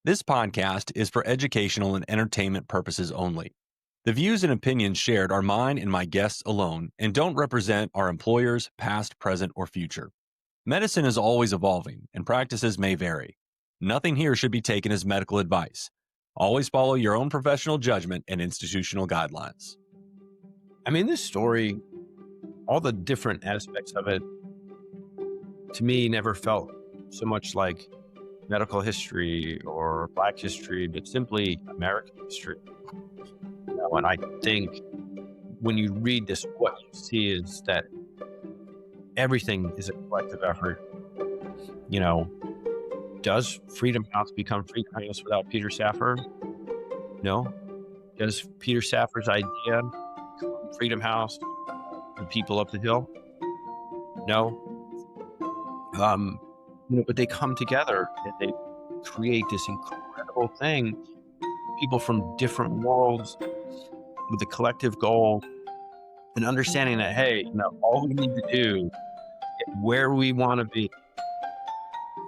This podcast is for educational and entertainment purposes only. The views and opinions shared are mine and my guests alone and don't represent our employers, past, present, or future. Medicine is always evolving and practices may vary. Nothing here should be taken as medical advice. Always follow your own professional judgment and institutional guidelines. I mean, this story, all the different aspects of it, to me, never felt so much like medical history or Black history, but simply American history. And I think when you read this, what you see is that everything is a collective effort. Does Freedom House become Freedom House without Peter Safar? No. Does Peter Safar's idea become Freedom House for people up the hill? No. But they come together and they create this incredible thing. People from different worlds with a collective goal and understanding that, hey, all we need to do, get where we want to be,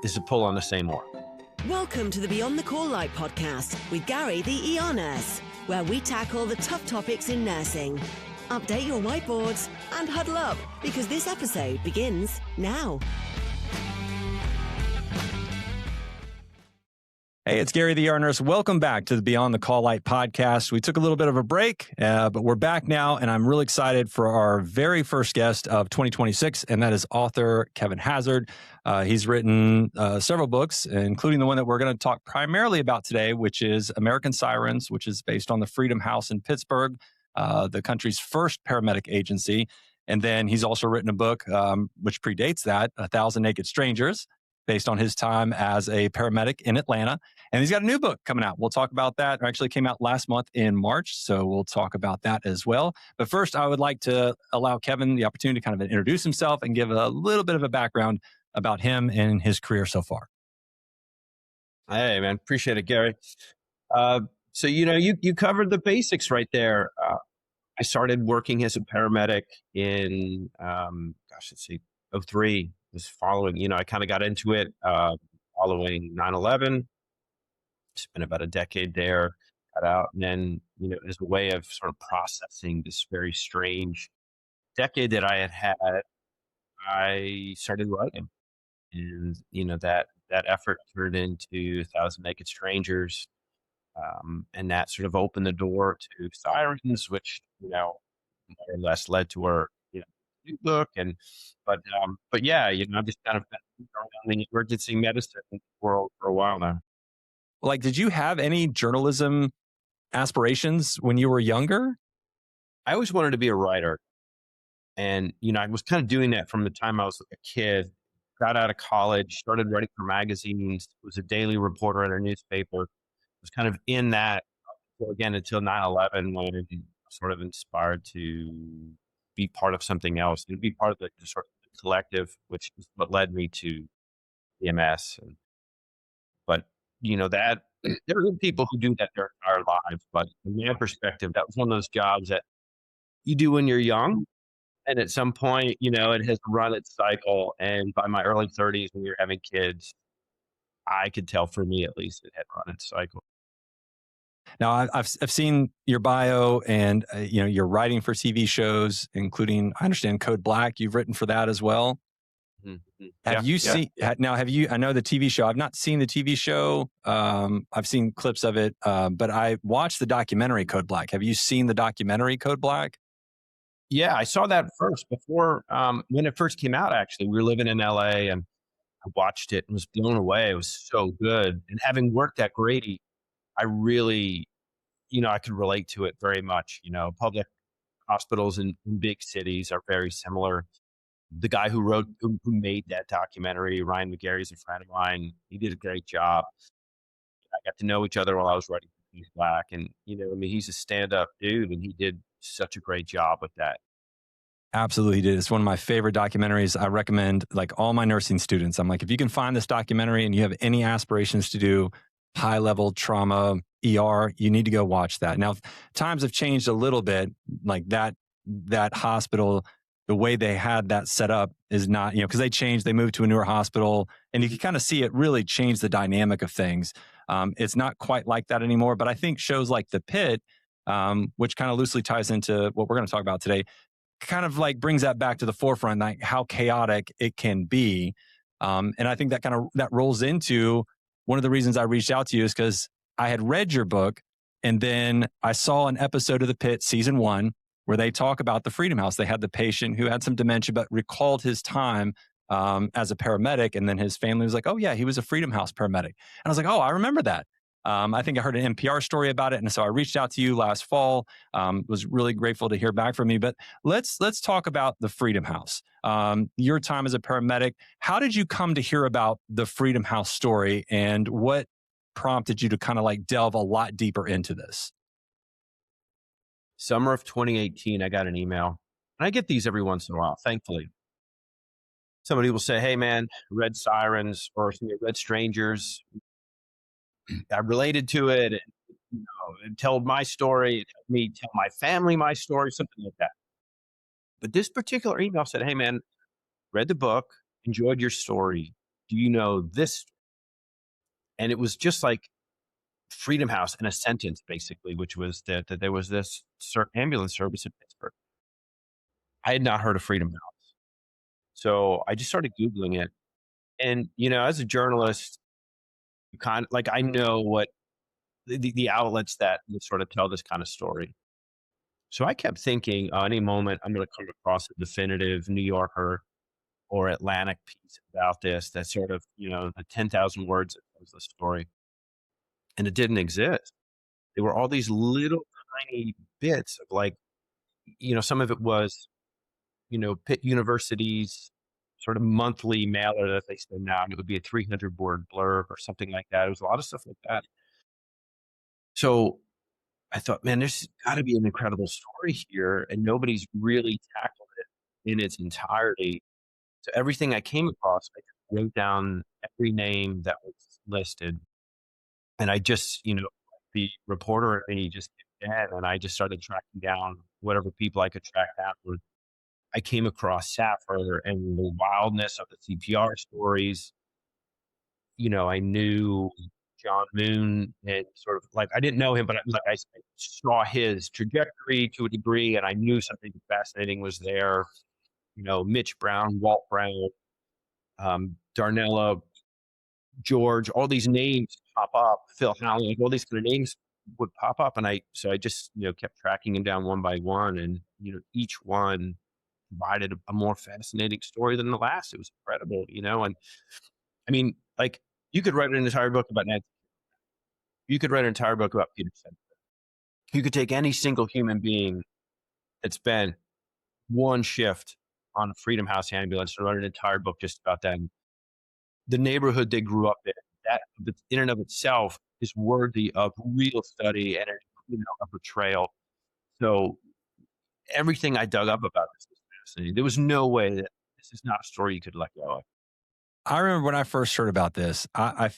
is to pull on the same oar. Welcome to the Beyond the Call Light podcast with Gary, the ER nurse, where we tackle the tough topics in nursing. Update your whiteboards and huddle up because this episode begins now. Hey, it's Gary, the ER nurse. Welcome back to the Beyond the Call Light podcast. We took a little bit of a break, but we're back now, and I'm really excited for our very first guest of 2026, and that is author Kevin Hazzard. He's written several books, including the one that we're going to talk primarily about today, which is American Sirens, which is based on the Freedom House in Pittsburgh, the country's first paramedic agency. And then he's also written a book, which predates that, 1,000 Naked Strangers, based on his time as a paramedic in Atlanta. And he's got a new book coming out. We'll talk about that. It actually came out last month in March, so we'll talk about that as well. But first, I would like to allow Kevin the opportunity to kind of introduce himself and give a little bit of a background about him and his career so far. Hey, man. Appreciate it, Gary. So, you covered the basics right there. I started working as a paramedic in, let's see, 2003. Was following, I kind of got into it following 9/11. Spent about a decade there, got out. And then, as a way of sort of processing this very strange decade that I had, I started writing. And, that effort turned into 1,000 Naked Strangers. And that sort of opened the door to Sirens, which, more or less led to our, new book. But yeah, I've just kind of been around the emergency medicine world for a while now. Like, did you have any journalism aspirations when you were younger? I always wanted to be a writer. And, I was kind of doing that from the time I was a kid. Got out of college, started writing for magazines, was a daily reporter at a newspaper. Was kind of in that, again, until 9/11, when I was sort of inspired to be part of something else and be part of the sort of collective, which is what led me to EMS. But, that there are people who do that their entire lives. But from my perspective, that was one of those jobs that you do when you're young. And at some point, it has run its cycle. And by my early 30s, when you're having kids, I could tell, for me at least, it had run its cycle. Now, I've seen your bio, and you're writing for TV shows, including, I understand, Code Black. You've written for that as well. Mm-hmm. Have you seen? Now, have you? I know the TV show. I've not seen the TV show. I've seen clips of it, but I watched the documentary Code Black. Have you seen the documentary Code Black? Yeah, I saw that first before when it first came out. Actually, we were living in LA, and I watched it and was blown away. It was so good. And having worked at Grady, I really, I could relate to it very much. Public hospitals in big cities are very similar. The guy who made that documentary, Ryan McGarry, is a friend of mine. He did a great job. I got to know each other while I was writing for Code Black. And, he's a stand-up dude, and he did such a great job with that. Absolutely did. It's one of my favorite documentaries. I recommend, like, all my nursing students. I'm like, if you can find this documentary and you have any aspirations to do high-level trauma, ER, you need to go watch that. Now, times have changed a little bit. Like that hospital the way they had that set up is not, because they moved to a newer hospital, and you can kind of see it really change the dynamic of things. It's not quite like that anymore, but I think shows like The Pit, which kind of loosely ties into what we're going to talk about today, kind of like brings that back to the forefront, like how chaotic it can be. And I think that rolls into one of the reasons I reached out to you is because I had read your book, and then I saw an episode of The Pit, season 1, where they talk about the Freedom House. They had the patient who had some dementia, but recalled his time as a paramedic. And then his family was like, oh yeah, he was a Freedom House paramedic. And I was like, oh, I remember that. I think I heard an NPR story about it. And so I reached out to you last fall, was really grateful to hear back from you. But let's talk about the Freedom House. Your time as a paramedic, how did you come to hear about the Freedom House story, and what prompted you to kind of like delve a lot deeper into this? Summer of 2018, I got an email. And I get these every once in a while, thankfully. Somebody will say, hey man, read Sirens, or read Strangers. I related to it, and, it told my story. It helped me tell my family my story, something like that. But this particular email said, hey man, read the book, enjoyed your story. Do you know this? And it was just like Freedom House in a sentence, basically, which was that there was this ambulance service in Pittsburgh. I had not heard of Freedom House. So I just started Googling it. And, as a journalist, you kind of like, I know what the outlets that would sort of tell this kind of story. So I kept thinking, any moment I'm going to come across a definitive New Yorker or Atlantic piece about this, that sort of, the 10,000 words that tells the story. And it didn't exist. There were all these little tiny bits of like, some of it was, Pitt University's sort of monthly mailer that they send out. It would be a 300-word blurb or something like that. It was a lot of stuff like that. So I thought, man, there's got to be an incredible story here, and nobody's really tackled it in its entirety. So everything I came across, I wrote down every name that was listed. And I just, the reporter, and he just did that, and I just started tracking down whatever people I could track down. I came across Safar and the wildness of the CPR stories. I knew John Moon, and sort of like, I didn't know him, but I saw his trajectory to a degree, and I knew something fascinating was there. Mitch Brown, Walt Brown, Darnella, George, all these names pop up, Phil Howland, all these kind of names would pop up. And I just, kept tracking them down one by one. And, each one provided a more fascinating story than the last. It was incredible, and I mean, like, you could write an entire book about Ned. You could write an entire book about Peter Safar. You could take any single human being that's been one shift on a Freedom House ambulance and write an entire book just about them. The neighborhood they grew up in, that in and of itself is worthy of real study and a portrayal. So everything I dug up about this is fascinating. There was no way that this is not a story you could let go of. I remember when I first heard about this, I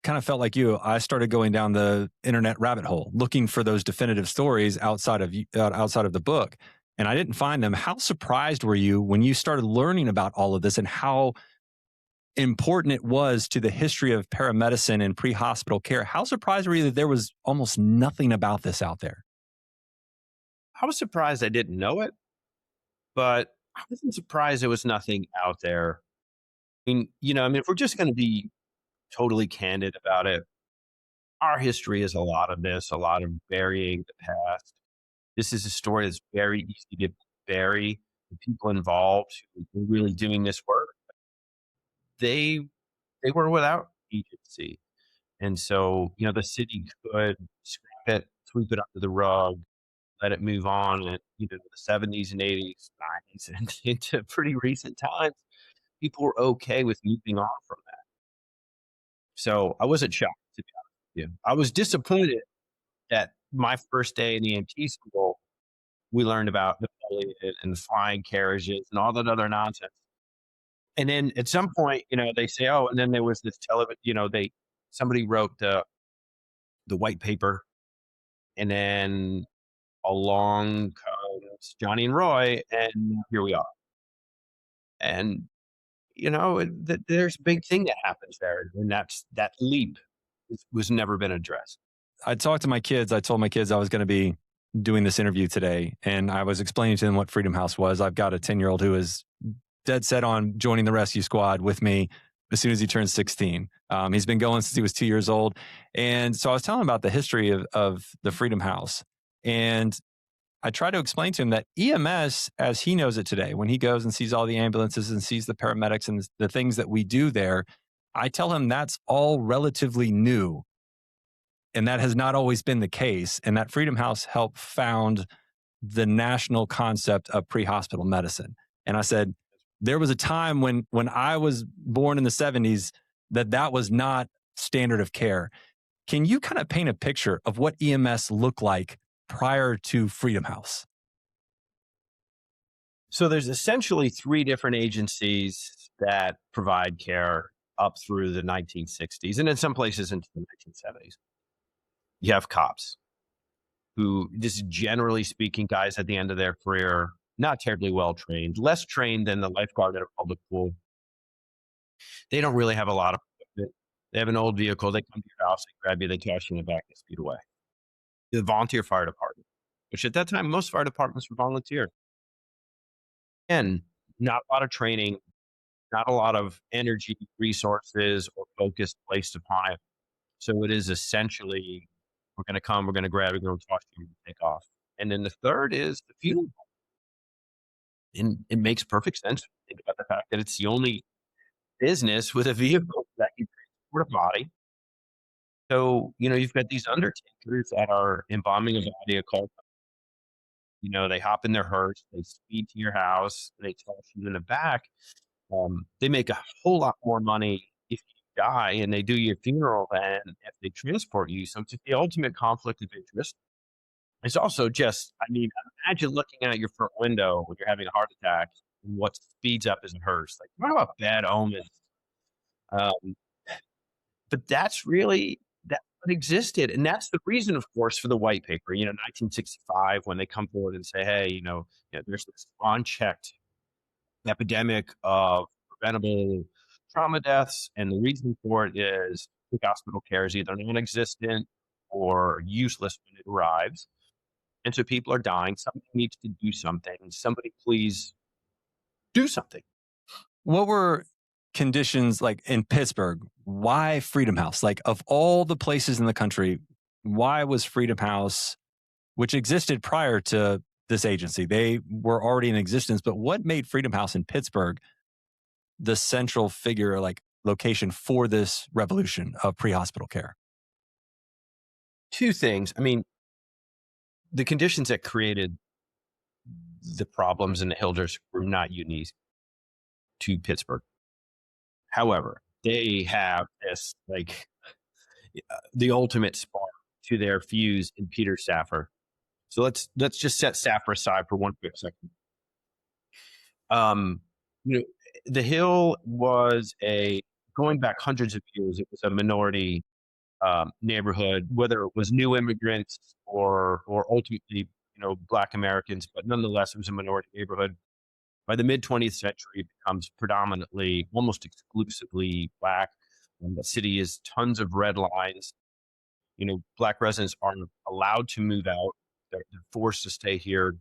kind of felt like you. I started going down the internet rabbit hole, looking for those definitive stories outside of the book, and I didn't find them. How surprised were you when you started learning about all of this, and how important it was to the history of paramedicine and pre-hospital care? How surprised were you that there was almost nothing about this out there? I was surprised I didn't know it, but I wasn't surprised there was nothing out there. If we're just going to be totally candid about it, our history is a lot of this, a lot of burying the past. This is a story that's very easy to bury. The people involved who are really doing this work, they were without agency. And so, the city could scrap it, sweep it under the rug, let it move on. And, the 70s and 80s, 90s, and into pretty recent times, people were okay with moving on from that. So I wasn't shocked, to be honest with you. I was disappointed that my first day in the EMT school, we learned about Napoleon and flying carriages and all that other nonsense. And then at some point, they say, oh, and then there was this television, somebody wrote the white paper, and then along comes Johnny and Roy, and here we are. And, there's a big thing that happens there. And that leap was never been addressed. I talked to my kids. I told my kids I was going to be doing this interview today, and I was explaining to them what Freedom House was. I've got a 10-year-old who is dead set on joining the rescue squad with me as soon as he turns 16. He's been going since he was 2 years old. And so I was telling him about the history of the Freedom House. And I try to explain to him that EMS, as he knows it today, when he goes and sees all the ambulances and sees the paramedics and the things that we do there, I tell him that's all relatively new. And that has not always been the case. And that Freedom House helped found the national concept of pre-hospital medicine. And I said, there was a time when I was born in the 70s that was not standard of care. Can you kind of paint a picture of what EMS looked like prior to Freedom House? So there's essentially three different agencies that provide care up through the 1960s, and in some places into the 1970s. You have cops, who, just generally speaking, guys at the end of their career, not terribly well trained, less trained than the lifeguard at a public pool. They don't really have a lot of equipment. They have an old vehicle. They come to your house, they grab you, they toss you in the back, they speed away. The volunteer fire department, which at that time, most fire departments were volunteer. And not a lot of training, not a lot of energy, resources, or focus placed upon it. So it is essentially, we're going to come, we're going to grab you, we're going to toss you, and take off. And then the third is the funeral. And it makes perfect sense to think about the fact that it's the only business with a vehicle that can transport a body. So, you've got these undertakers that are embalming a body of cult. They hop in their hearse, they speed to your house, they toss you in the back. They make a whole lot more money if you die and they do your funeral than if they transport you. So it's the ultimate conflict of interest. It's also just, imagine looking out your front window when you're having a heart attack and what speeds up is a hearse. Like, what about bad omens? Um, but that's what existed. And that's the reason, of course, for the white paper, 1965, when they come forward and say, hey, there's this unchecked epidemic of preventable trauma deaths. And the reason for it is hospital care is either non-existent or useless when it arrives. And so people are dying. Somebody needs to do something. Somebody please do something. What were conditions like in Pittsburgh? Why Freedom House? Like, of all the places in the country, why was Freedom House, which existed prior to this agency, they were already in existence, but what made Freedom House in Pittsburgh the central figure, like location for this revolution of pre-hospital care? Two things. The conditions that created the problems in the Hilders were not unique to Pittsburgh. However, they have this, the ultimate spark to their fuse in Peter Safar. So let's just set Safar aside for one quick second. The Hill was going back hundreds of years, it was a minority neighborhood, whether it was new immigrants or ultimately, Black Americans, but nonetheless, it was a minority neighborhood. By the mid-20th century, it becomes predominantly, almost exclusively Black. The city is tons of red lines. Black residents aren't allowed to move out. They're forced to stay here.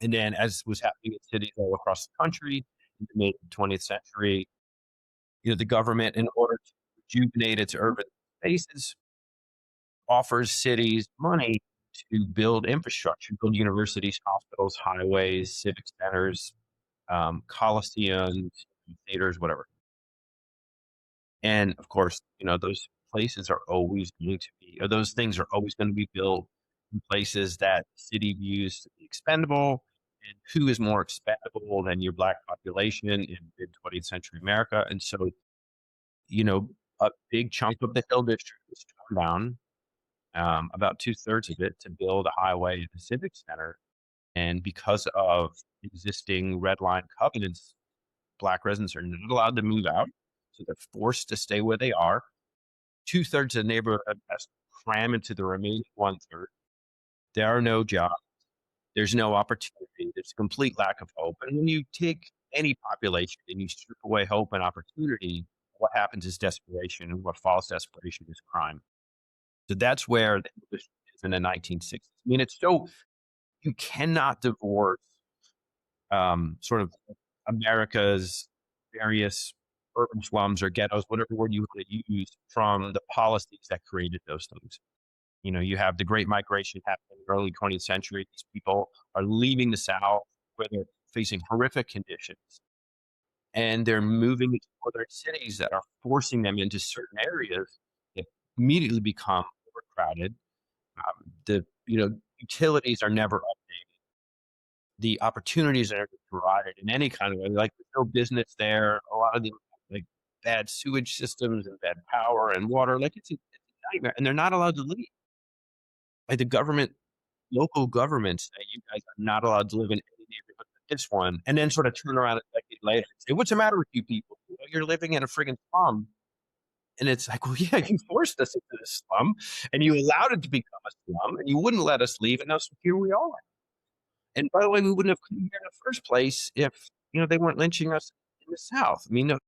And then, as was happening in cities all across the country in the mid-20th century, the government, in order to rejuvenate its urban spaces, offers cities money to build infrastructure, build universities, hospitals, highways, civic centers, coliseums, theaters, whatever. And of course, those places are always going to be, or those things are always going to be built in places that the city views to be expendable. And who is more expendable than your Black population in mid-20th century America? And so, a big chunk of the Hill District was torn down, about 2/3 of it, to build a highway and a civic center. And because of existing red line covenants, Black residents are not allowed to move out. So they're forced to stay where they are. 2/3 of the neighborhood has to cram into the remaining 1/3. There are no jobs. There's no opportunity. There's a complete lack of hope. And when you take any population and you strip away hope and opportunity, what happens is desperation, and what follows desperation is crime. So that's where the English is in the 1960s. I mean, it's so you cannot divorce sort of America's various urban slums or ghettos, whatever word you want to use, from the policies that created those things. You have the Great Migration happening in the early 20th century. These people are leaving the South where they're facing horrific conditions, and they're moving into other cities that are forcing them into certain areas that immediately become overcrowded. The utilities are never updated. The opportunities are provided in any kind of way. Like there's no business there. A lot of the like bad sewage systems and bad power and water. Like it's a nightmare, and they're not allowed to leave. Like the government, local governments say you guys are not allowed to live in any neighborhood but this one, and then sort of turn around a decade later and say, "What's the matter with you people? You're living in a friggin' slum." And it's like, well, yeah, you forced us into this slum, and you allowed it to become a slum, and you wouldn't let us leave, and now so here we are. And by the way, we wouldn't have come here in the first place if they weren't lynching us in the South. I mean, the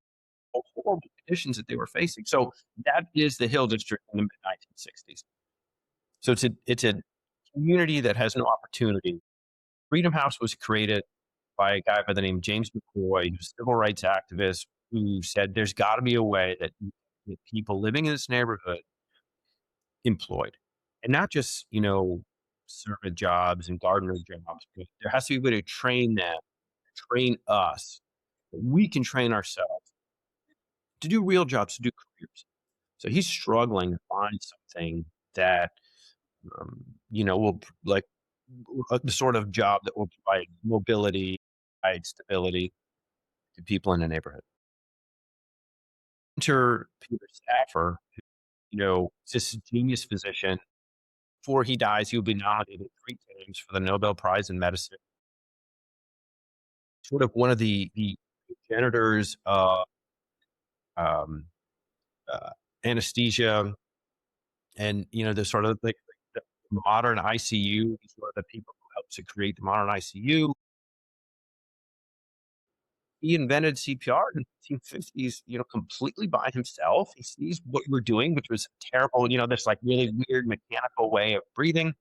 horrible conditions that they were facing. So that is the Hill District in the mid 1960s. So it's a community that has no opportunity. Freedom House was created by a guy by the name of James McCoy, who's a civil rights activist, who said there's got to be a way that people living in this neighborhood employed, and not just servant jobs and gardener jobs. But there has to be a way to train them, train us. We can train ourselves to do real jobs, to do careers. So he's struggling to find something that will like the sort of job that will provide mobility, provide stability to people in the neighborhood. Enter Peter Safar, this genius physician. Before he dies, he'll be nominated 3 times for the Nobel Prize in Medicine. Sort of one of the progenitors of anesthesia, and the sort of like the modern ICU. He's one of the people who helped to create the modern ICU. He invented CPR in the 1950s, completely by himself. He sees what we're doing, which was terrible, this like really weird mechanical way of breathing.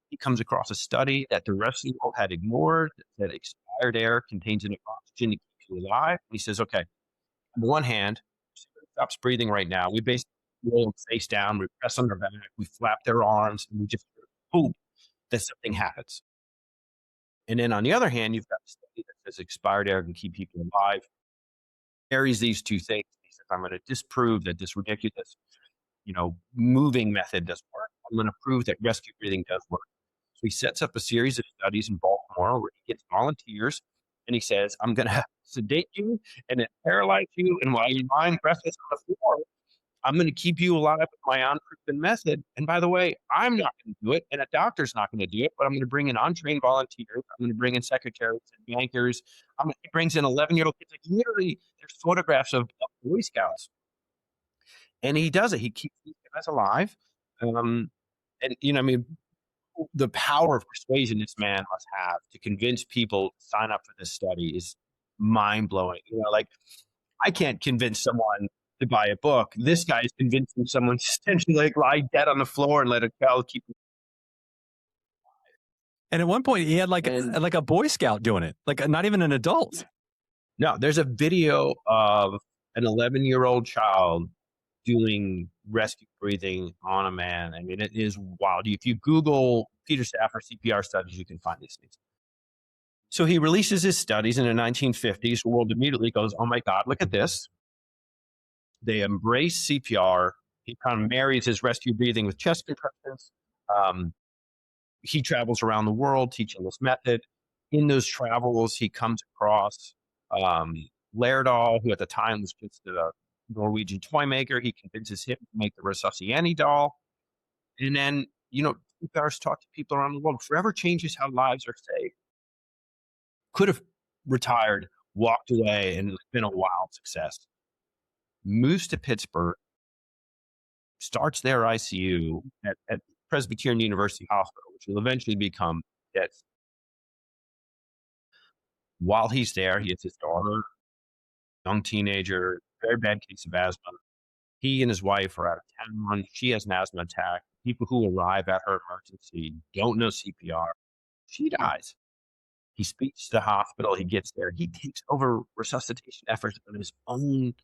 He comes across a study that the rest of the world had ignored, that expired air contains enough oxygen to keep you alive. And he says, okay, on the one hand, stops breathing right now. We basically roll them face down, we press on their back, we flap their arms, and we just hope that something happens. And then on the other hand, you've got a study that says expired air can keep people alive. Marries these two things. He says, I'm going to disprove that this ridiculous, moving method doesn't work. I'm going to prove that rescue breathing does work. So he sets up a series of studies in Baltimore where he gets volunteers, and he says, I'm going to sedate you and then paralyze you, and while you're lying breathless on the floor, I'm going to keep you alive with my unproven method. And by the way, I'm not going to do it, and a doctor's not going to do it, but I'm going to bring in untrained volunteers. I'm going to bring in secretaries and bankers. He brings in 11-year-old kids. Like literally, there's photographs of Boy Scouts. And he does it. He keeps these guys alive. The power of persuasion this man must have to convince people to sign up for this study is mind-blowing. I can't convince someone to buy a book. This guy is convincing someone to essentially lie dead on the floor and let a child keep. And at one point, he had like a Boy Scout doing it, like not even an adult. No, there's a video of an 11-year-old child doing rescue breathing on a man. I mean, it is wild. If you Google Peter Safar CPR studies, you can find these things. So he releases his studies in the 1950s. The world immediately goes, oh my God, look at this. They embrace CPR. He kind of marries his rescue breathing with chest compressions. He travels around the world teaching this method. In those travels, he comes across Laerdal, who at the time was considered a Norwegian toy maker. He convinces him to make the Resusciani doll. And then, CPR's talk to people around the world. Forever changes how lives are saved. Could have retired, walked away, and been a wild success. Moves to Pittsburgh, starts their ICU at Presbyterian University Hospital, which will eventually become Pitt. While he's there, he has his daughter, young teenager, very bad case of asthma. He and his wife are out of town. She has an asthma attack. People who arrive at her emergency don't know CPR. She dies. He speaks to the hospital. He gets there. He takes over resuscitation efforts on his own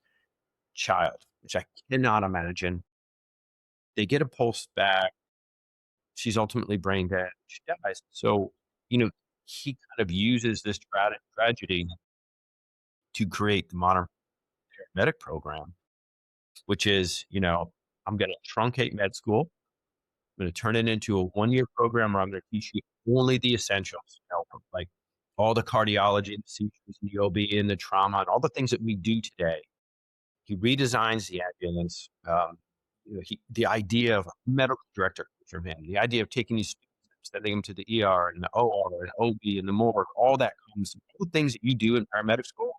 child, which I cannot imagine. They get a pulse back. She's ultimately brain dead. She dies. So, he kind of uses this tragedy to create the modern paramedic program, which is, I'm going to truncate med school. I'm going to turn it into a 1-year program where I'm going to teach you only the essentials, like all the cardiology and the seizures and the OB and the trauma and all the things that we do today. He redesigns the ambulance. The idea of a medical director from him, the idea of taking these students, sending them to the ER and the OR and OB and the morgue, all that comes, all the things that you do in paramedic school.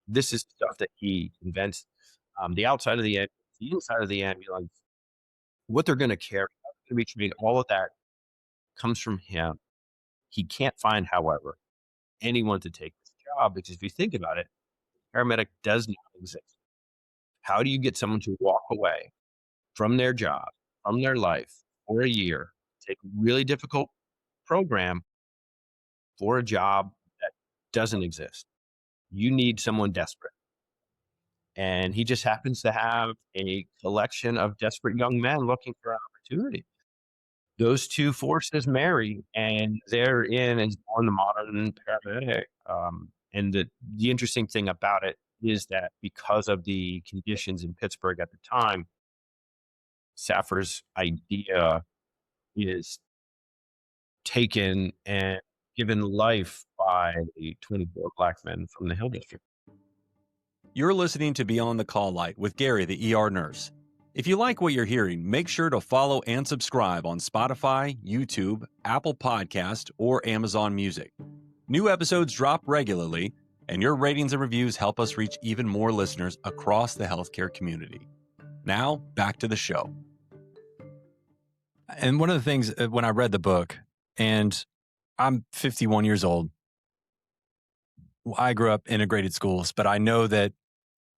This is stuff that he invents. The outside of the ambulance, the inside of the ambulance, what they're going to carry, how they're going to be treated, all of that comes from him. He can't find, however, anyone to take this job because if you think about it, paramedic does not exist. How do you get someone to walk away from their job, from their life for a year, take a really difficult program for a job that doesn't exist? You need someone desperate. And he just happens to have a collection of desperate young men looking for an opportunity. Those two forces marry, and therein is born the modern paramedic. And the interesting thing about it is that because of the conditions in Pittsburgh at the time, Safar's idea is taken and given life by 24 black men from the Hill District. You're listening to Beyond the Call Light with Gary, the ER nurse. If you like what you're hearing, make sure to follow and subscribe on Spotify, YouTube, Apple Podcast, or Amazon Music. New episodes drop regularly, and your ratings and reviews help us reach even more listeners across the healthcare community. Now, back to the show. And one of the things when I read the book, and I'm 51 years old, I grew up integrated schools, but I know that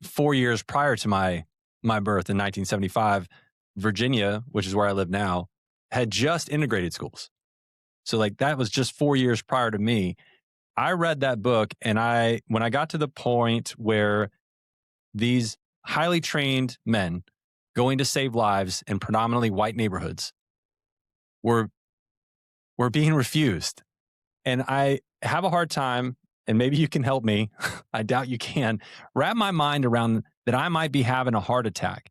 4 years prior to my birth in 1975, Virginia, which is where I live now, had just integrated schools. So that was just 4 years prior to me. I read that book, and when I got to the point where these highly trained men going to save lives in predominantly white neighborhoods were being refused. And I have a hard time, and maybe you can help me, I doubt you can, wrap my mind around that I might be having a heart attack.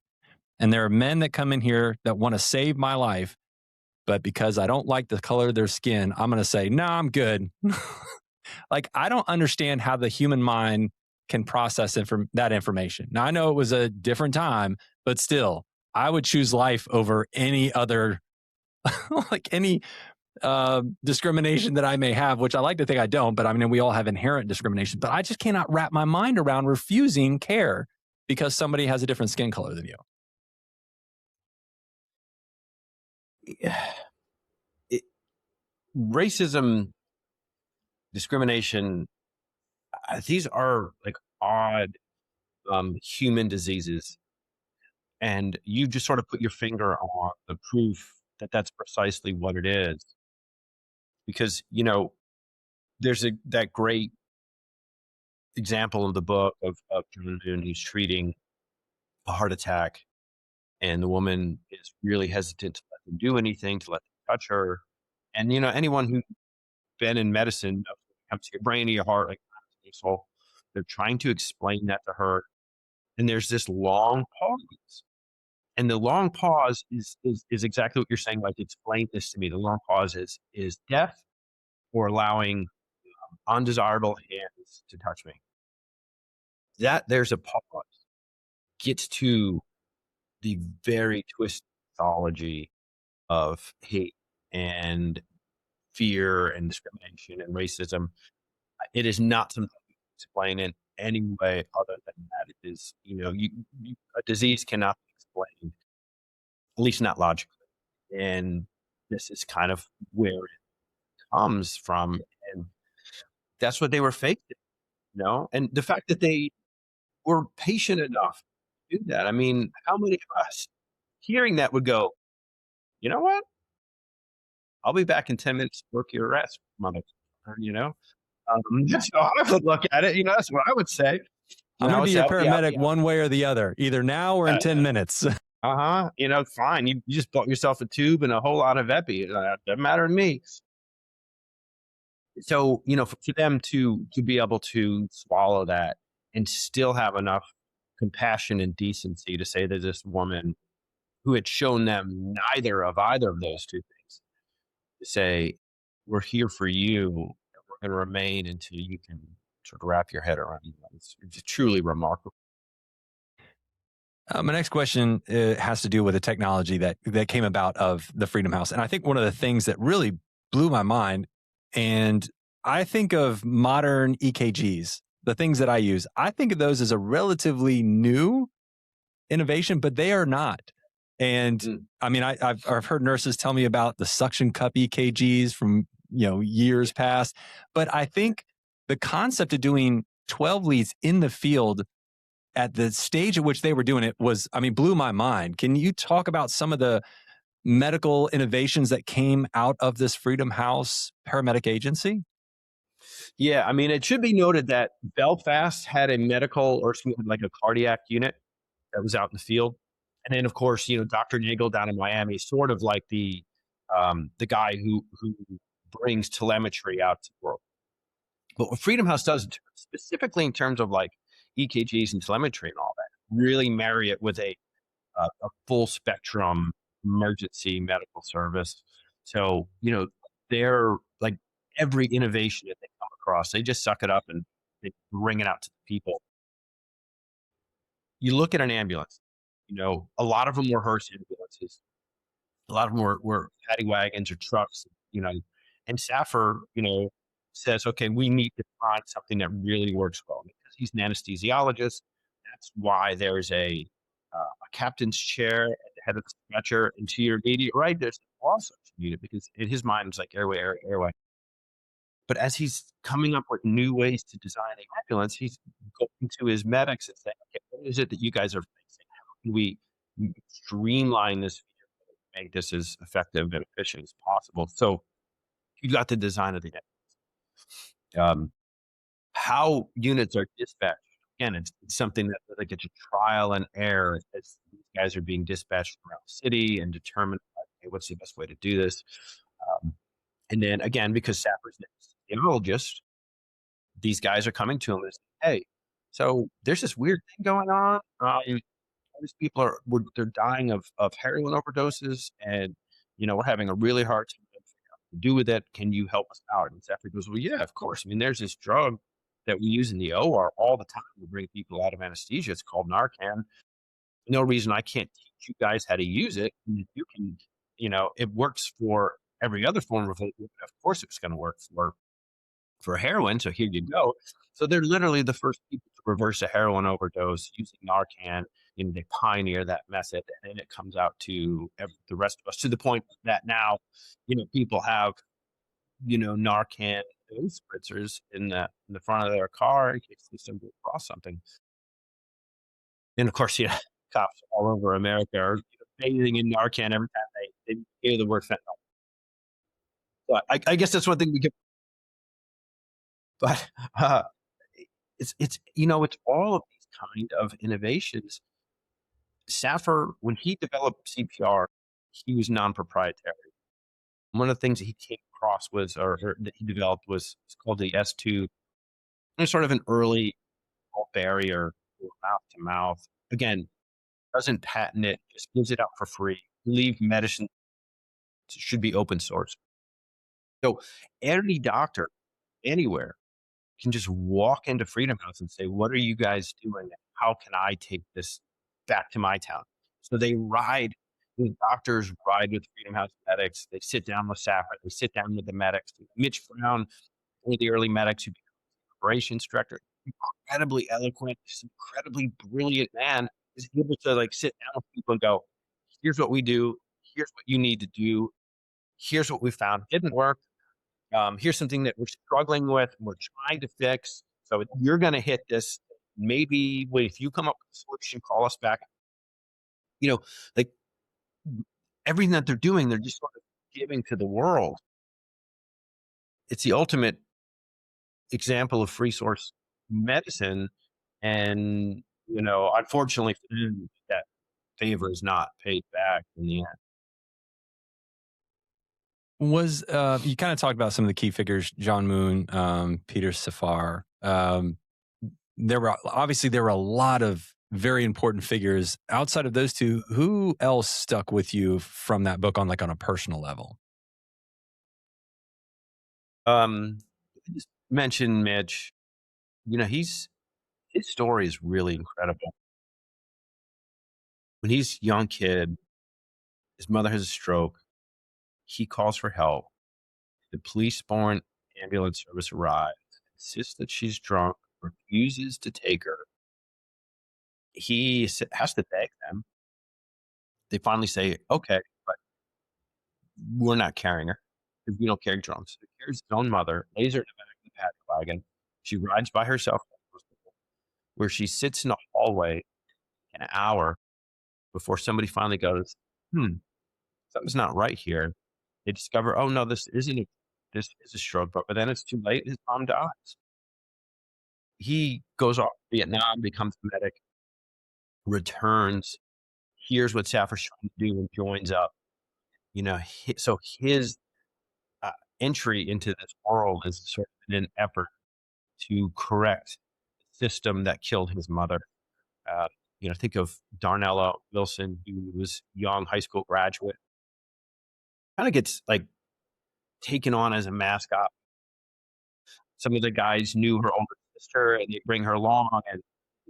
And there are men that come in here that want to save my life, but because I don't like the color of their skin, I'm going to say, no, I'm good. I don't understand how the human mind can process that information. Now, I know it was a different time, but still, I would choose life over any other, any discrimination that I may have, which I like to think I don't, but I mean, we all have inherent discrimination, but I just cannot wrap my mind around refusing care because somebody has a different skin color than you. Racism, discrimination, these are odd human diseases. And you just sort of put your finger on the proof that that's precisely what it is. Because, there's that great example in the book of John Noon who's treating a heart attack, and the woman is really hesitant to let them do anything, to let them touch her. And, anyone who's been in medicine, knows when it comes to your brain or your heart, so they're trying to explain that to her. And there's this long pause. And the long pause is exactly what you're saying. Explain this to me. The long pause is death or allowing undesirable hands to touch me. That there's a pause gets to the very twisted mythology of hate and fear and discrimination and racism. It is not something you can explain in any way other than that. It is, a disease cannot be explained, at least not logically. And this is kind of where it comes from. And that's what they were facing, and the fact that they were patient enough to do that. I mean, how many of us hearing that would go, you know what? I'll be back in 10 minutes to work your arrest, motherfucker. That's how I would look at it. That's what I would say. I'm going to be your paramedic one way or the other, either now or in 10 minutes. Fine. You just bought yourself a tube and a whole lot of epi. Doesn't matter to me. So, for them to be able to swallow that and still have enough compassion and decency to say to this woman who had shown them neither of either of those two things, to say, we're here for you. We're going to remain until you can sort of wrap your head around it. It's truly remarkable. My next question has to do with the technology that came about of the Freedom House. And I think one of the things that really blew my mind, and I think of modern EKGs, the things that I use, I think of those as a relatively new innovation, but they are not. And I mean, I've heard nurses tell me about the suction cup EKGs from, years past, but I think the concept of doing 12 leads in the field at the stage at which they were doing it blew my mind. Can you talk about some of the medical innovations that came out of this Freedom House paramedic agency? Yeah, I mean, it should be noted that Belfast had a medical or like a cardiac unit that was out in the field. And then, of course, Dr. Nagel down in Miami is sort of like the guy who brings telemetry out to the world. But what Freedom House does, specifically in terms of like EKGs and telemetry and all that, really marry it with a full spectrum emergency medical service. So, they're like every innovation that they come across, they just suck it up and they bring it out to the people. You look at an ambulance, a lot of them were hearse ambulances. A lot of them were paddy wagons or trucks, and Safar, says, okay, we need to find something that really works well. Because he's an anesthesiologist, that's why there's a captain's chair at the head of the stretcher, and to your immediate right, there's also a unit, because in his mind, it's like airway. But as he's coming up with new ways to design an ambulance, he's going to his medics and saying, okay, what is it that you guys are facing? How can we streamline this, make this as effective and efficient as possible? So you got the design of the how units are dispatched. Again, it's something that like it's a trial and error as these guys are being dispatched around the city and determine, okay, what's the best way to do this. And then again, because Safar's an anesthesiologist, these guys are coming to him and saying, hey, so there's this weird thing going on. These people they're dying of heroin overdoses, and we're having a really hard time to do with it. Can you help us out? And Safar goes, well, yeah, of course. I mean, there's this drug that we use in the OR all the time to bring people out of anesthesia. It's called Narcan. No reason I can't teach you guys how to use it. And you can, it works for every other form of it. Of course, it's going to work for heroin. So here you go. So they're literally the first people to reverse a heroin overdose using Narcan. They pioneer that method, and then it comes out to the rest of us, to the point that now, people have, Narcan dose spritzers in the front of their car in case they stumble across something. And of course, cops all over America are bathing in Narcan every time they hear the word fentanyl. But I guess that's one thing we can. But it's it's all of these kind of innovations. Safar, when he developed CPR, he was non-proprietary. One of the things that he came across was, or that he developed was, it's called the S2. It's sort of an early barrier, mouth to mouth. Again, doesn't patent it, just gives it out for free. Leave medicine should be open source. So any doctor anywhere can just walk into Freedom House and say, what are you guys doing? How can I take this back to my town? So the doctors ride with Freedom House medics. They sit down with Safar. They sit down with the medics. Mitch Brown, one of the early medics who became operations director, incredibly eloquent, just incredibly brilliant man, is able to sit down with people and go, here's what we do. Here's what you need to do. Here's what we found. Didn't work. Here's something that we're struggling with, we're trying to fix. So you're going to hit this. Maybe if you come up with a solution, call us back. Like everything that they're doing, they're just sort of giving to the world. It's the ultimate example of free source medicine. And, unfortunately, for them, that favor is not paid back in the end. Was you kind of talked about some of the key figures, John Moon, Peter Safar. There were a lot of very important figures. Outside of those two, who else stuck with you from that book on a personal level? Just mention Mitch. His story is really incredible. When he's a young kid, his mother has a stroke. He calls for help. The police-borne ambulance service arrives, insists that she's drunk, refuses to take her. He has to beg them. They finally say, okay, but we're not carrying her because we don't carry drunks. So he carries his own mother, lays her in the back of the paddy wagon. She rides by herself, where she sits in a hallway an hour before somebody finally goes, something's not right here. They discover, oh no, this is a stroke, but then it's too late. His mom dies. He goes off to Vietnam, becomes a medic, returns, hears what Safar's trying to do, and joins up. So his entry into this world is sort of an effort to correct the system that killed his mother. Think of Darnella Wilson, who was a young high school graduate, kind of gets taken on as a mascot. Some of the guys knew her older sister, and they bring her along and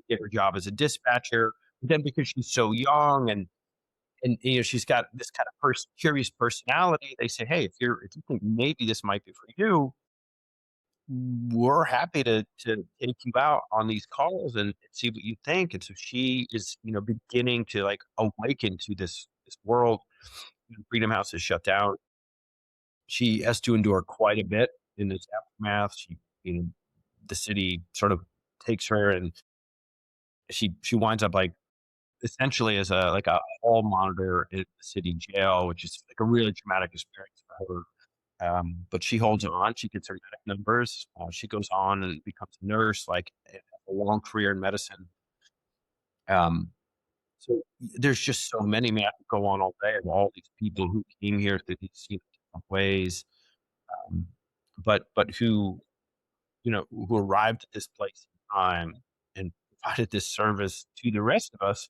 get her job as a dispatcher. But then because she's so young and she's got this kind of curious personality, they say, hey, if you think maybe this might be for you, we're happy to take you out on these calls and see what you think. And so she is, beginning to awaken to this world. Freedom House is shut down. She has to endure quite a bit in this aftermath. The city sort of takes her, and she winds up essentially as a hall monitor in the city jail, which is a really traumatic experience for her. But she holds on. She gets her medic numbers. She goes on and becomes a nurse, a long career in medicine. So there's just so many, man, I could go on all day of all these people who came here through these different ways, but who arrived at this place in time and provided this service to the rest of us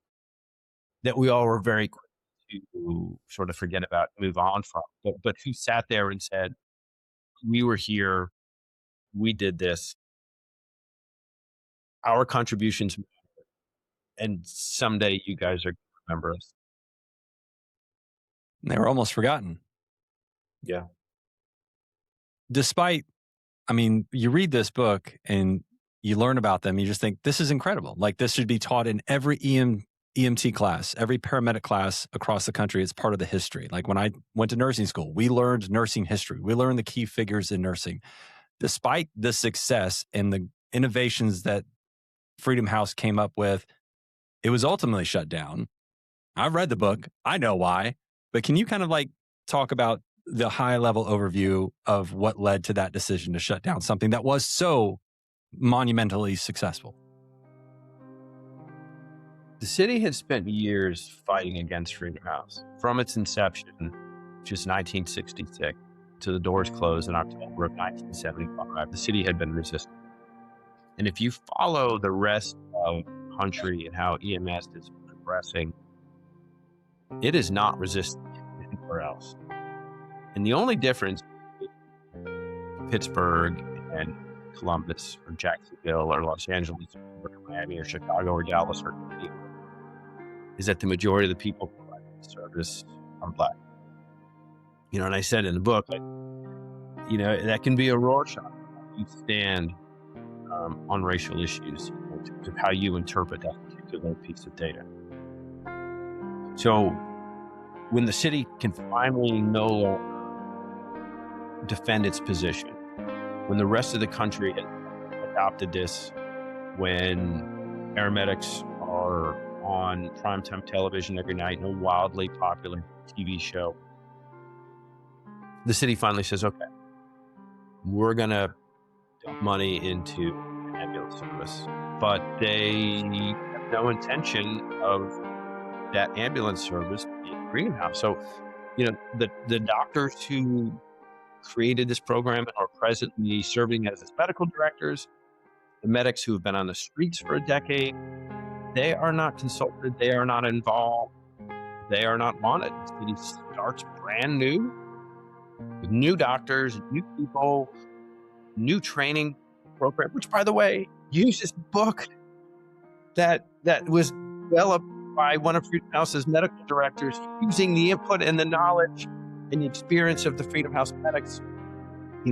that we all were very quick to sort of forget about, move on from, but who sat there and said, we were here, we did this, our contributions matter, and someday you guys are going to remember us. They were almost forgotten. Yeah. Despite, you read this book and you learn about them, you just think, this is incredible. This should be taught in every EMT class, every paramedic class across the country. It's part of the history. When I went to nursing school, we learned nursing history. We learned the key figures in nursing. Despite the success and the innovations that Freedom House came up with, it was ultimately shut down. I've read the book. I know why. But can you kind of talk about the high level overview of what led to that decision to shut down something that was so monumentally successful? The city had spent years fighting against Freedom House. From its inception, which is 1966, to the doors closed in October of 1975, the city had been resisting. And if you follow the rest of the country and how EMS is progressing, it is not resisting anywhere else. And the only difference between Pittsburgh and Columbus or Jacksonville or Los Angeles or Miami or Chicago or Dallas or New York is that the majority of the people providing the service are Black. And I said in the book, that can be a Rorschach. You stand on racial issues in terms of how you interpret that particular piece of data. So when the city can finally no longer defend its position. When the rest of the country had adopted this, when paramedics are on primetime television every night in a wildly popular TV show, the city finally says, okay, we're going to dump money into ambulance service. But they have no intention of that ambulance service being greenhouse. So, the doctors who created this program and are presently serving as its medical directors, the medics who have been on the streets for a decade, they are not consulted, they are not involved, they are not wanted. The city starts brand new with new doctors, new people, new training program, which, by the way, uses a book that was developed by one of Freedom House's medical directors, using the input and the knowledge and the experience of the Freedom House medics,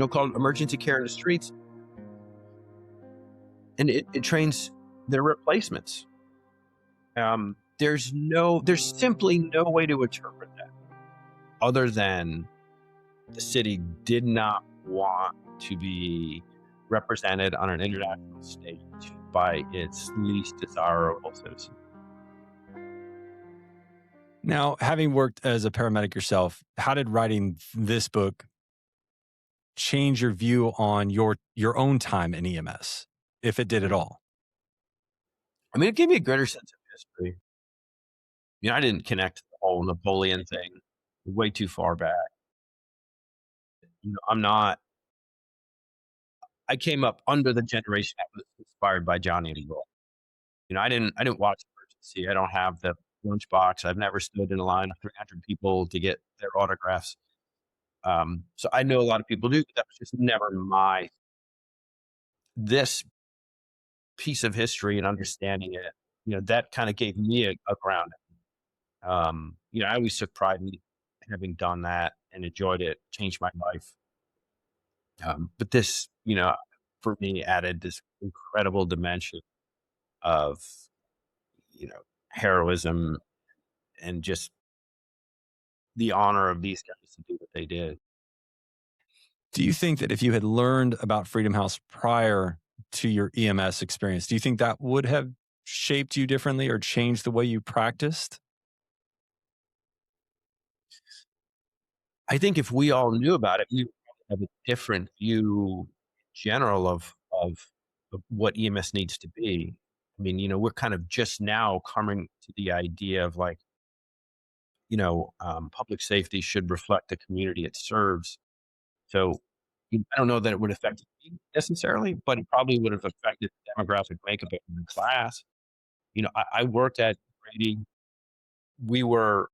called Emergency Care in the Streets. And it trains their replacements. There's simply no way to interpret that other than the city did not want to be represented on an international stage by its least desirable citizen. Now, having worked as a paramedic yourself, how did writing this book change your view on your own time in EMS, if it did at all? I mean, it gave me a greater sense of history. I didn't connect the whole Napoleon thing way too far back. I came up under the generation that was inspired by Johnny and Eagle. I didn't watch Emergency. I don't have the lunchbox. I've never stood in a line of 300 people to get their autographs. So I know a lot of people do, but that was just never this piece of history and understanding it, that kind of gave me a grounding. I always took pride in having done that and enjoyed it, changed my life. But this, for me, added this incredible dimension of, heroism and just the honor of these guys to do what they did. Do you think that if you had learned about Freedom House prior to your EMS experience, do you think that would have shaped you differently or changed the way you practiced? I think if we all knew about it, we would have a different view in general of what EMS needs to be. I mean, we're kind of just now coming to the idea of public safety should reflect the community it serves. So I don't know that it would affect me necessarily, but it probably would have affected the demographic makeup of the class. I worked at Brady. We were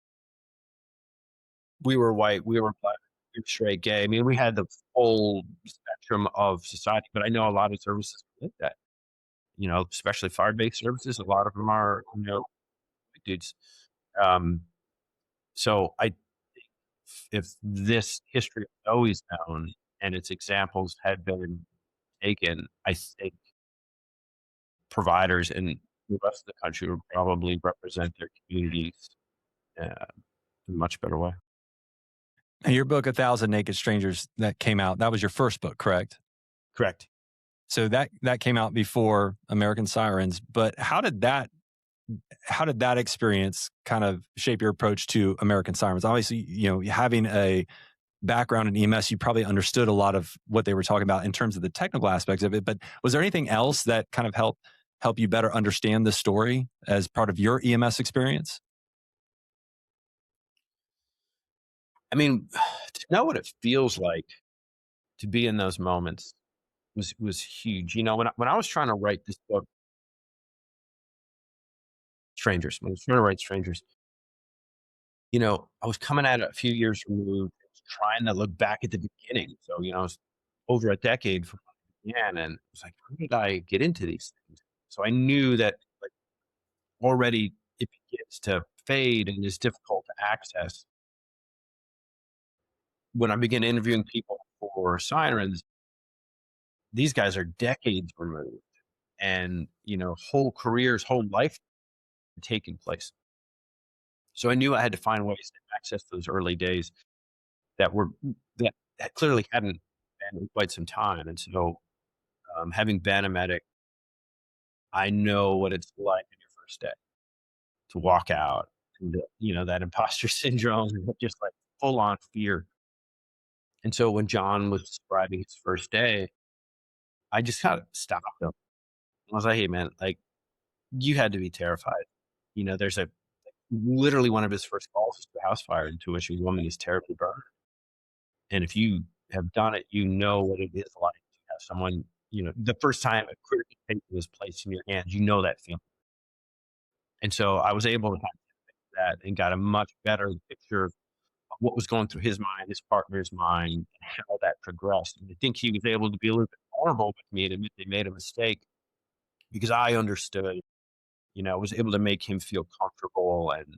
white, we were black, we were straight, gay. I mean, we had the full spectrum of society, but I know a lot of services like that. Especially fire-based services. A lot of them are, white dudes. So I think if this history was always known and its examples had been taken, I think providers in the rest of the country would probably represent their communities in a much better way. And your book, 1,000 Naked Strangers, that came out, that was your first book, correct? Correct. So that came out before American Sirens, but how did that experience kind of shape your approach to American Sirens? Obviously, having a background in EMS, you probably understood a lot of what they were talking about in terms of the technical aspects of it, but was there anything else that kind of help you better understand the story as part of your EMS experience? I mean, to know what it feels like to be in those moments was huge. When I was trying to write this book, when I was trying to write Strangers, I was coming at it a few years removed, trying to look back at the beginning. So, it was over a decade from when I began, and it was like, how did I get into these things? So I knew that already it begins to fade and is difficult to access. When I began interviewing people for Sirens, these guys are decades removed and, whole careers, whole life taking place. So I knew I had to find ways to access those early days that that clearly hadn't been in quite some time. And so, having been a medic, I know what it's like in your first day to walk out and, that imposter syndrome, just like full on fear. And so when John was describing his first day, I just kind of stopped him. I was like, hey, man, like, you had to be terrified. There's literally one of his first calls was to a house fire into which a woman is terribly burned. And if you have done it, you know what it is like to have someone, the first time a critical patient was placed in your hands, that feeling. And so I was able to kind of fix that and got a much better picture of what was going through his mind, his partner's mind, and how that progressed. And I think he was able to be a little bit vulnerable with me and admit they made a mistake because I understood, was able to make him feel comfortable and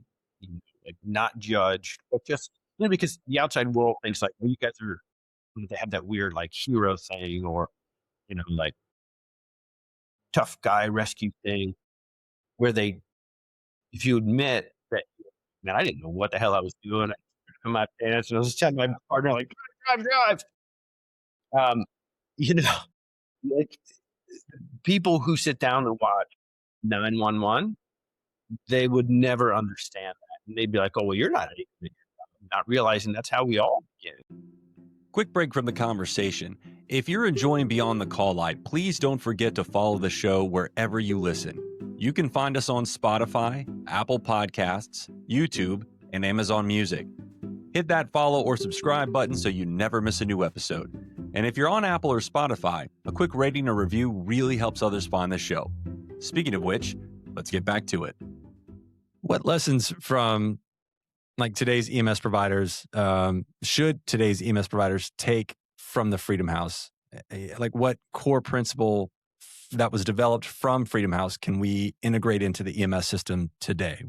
like not judged, but just, because the outside world thinks like, well, you guys are, they have that weird like hero thing or, like tough guy rescue thing where if you admit that, man, I didn't know what the hell I was doing. I in my pants and I was telling my partner like, drive. Um, you know, like people who sit down and watch 911, they would never understand that. And they'd be like, oh, well, you're not realizing that's how we all begin. Quick break from the conversation. If you're enjoying Beyond the Call Light, please don't forget to follow the show wherever you listen. You can find us on Spotify, Apple Podcasts, YouTube, and Amazon Music. Hit that follow or subscribe button so you never miss a new episode. And if you're on Apple or Spotify, a quick rating or review really helps others find the show. Speaking of which, let's get back to it. What lessons from today's EMS providers should today's EMS providers take from the Freedom House? Like what core principle that was developed from Freedom House can we integrate into the EMS system today?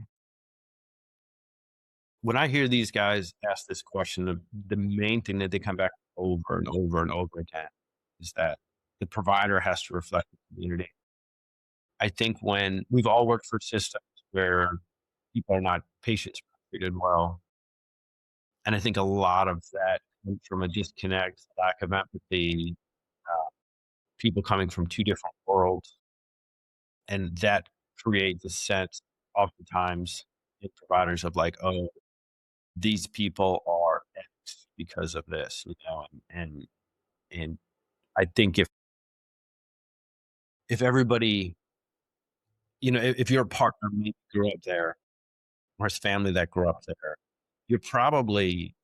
When I hear these guys ask this question, the main thing that they come back over and over and over again is that the provider has to reflect the community. I think when we've all worked for systems where people are not patients treated well, and I think a lot of that comes from a disconnect, lack of empathy, people coming from two different worlds, and that creates a sense oftentimes in providers of like, oh, these people are X because of this, and I think if everybody, if your partner maybe grew up there or his family that grew up there, you're probably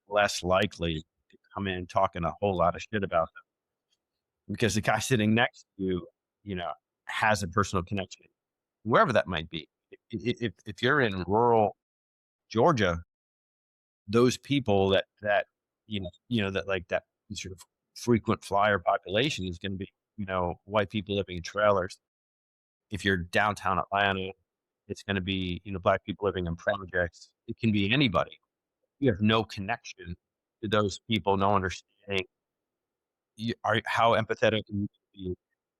less likely to come in talking a whole lot of shit about them because the guy sitting next to you, has a personal connection, wherever that might be. If you're in rural Georgia, those people that that like that sort of frequent flyer population is going to be white people living in trailers. If you're downtown Atlanta, it's going to be black people living in projects. It can be anybody. You have no connection to those people, no understanding. How empathetic you be,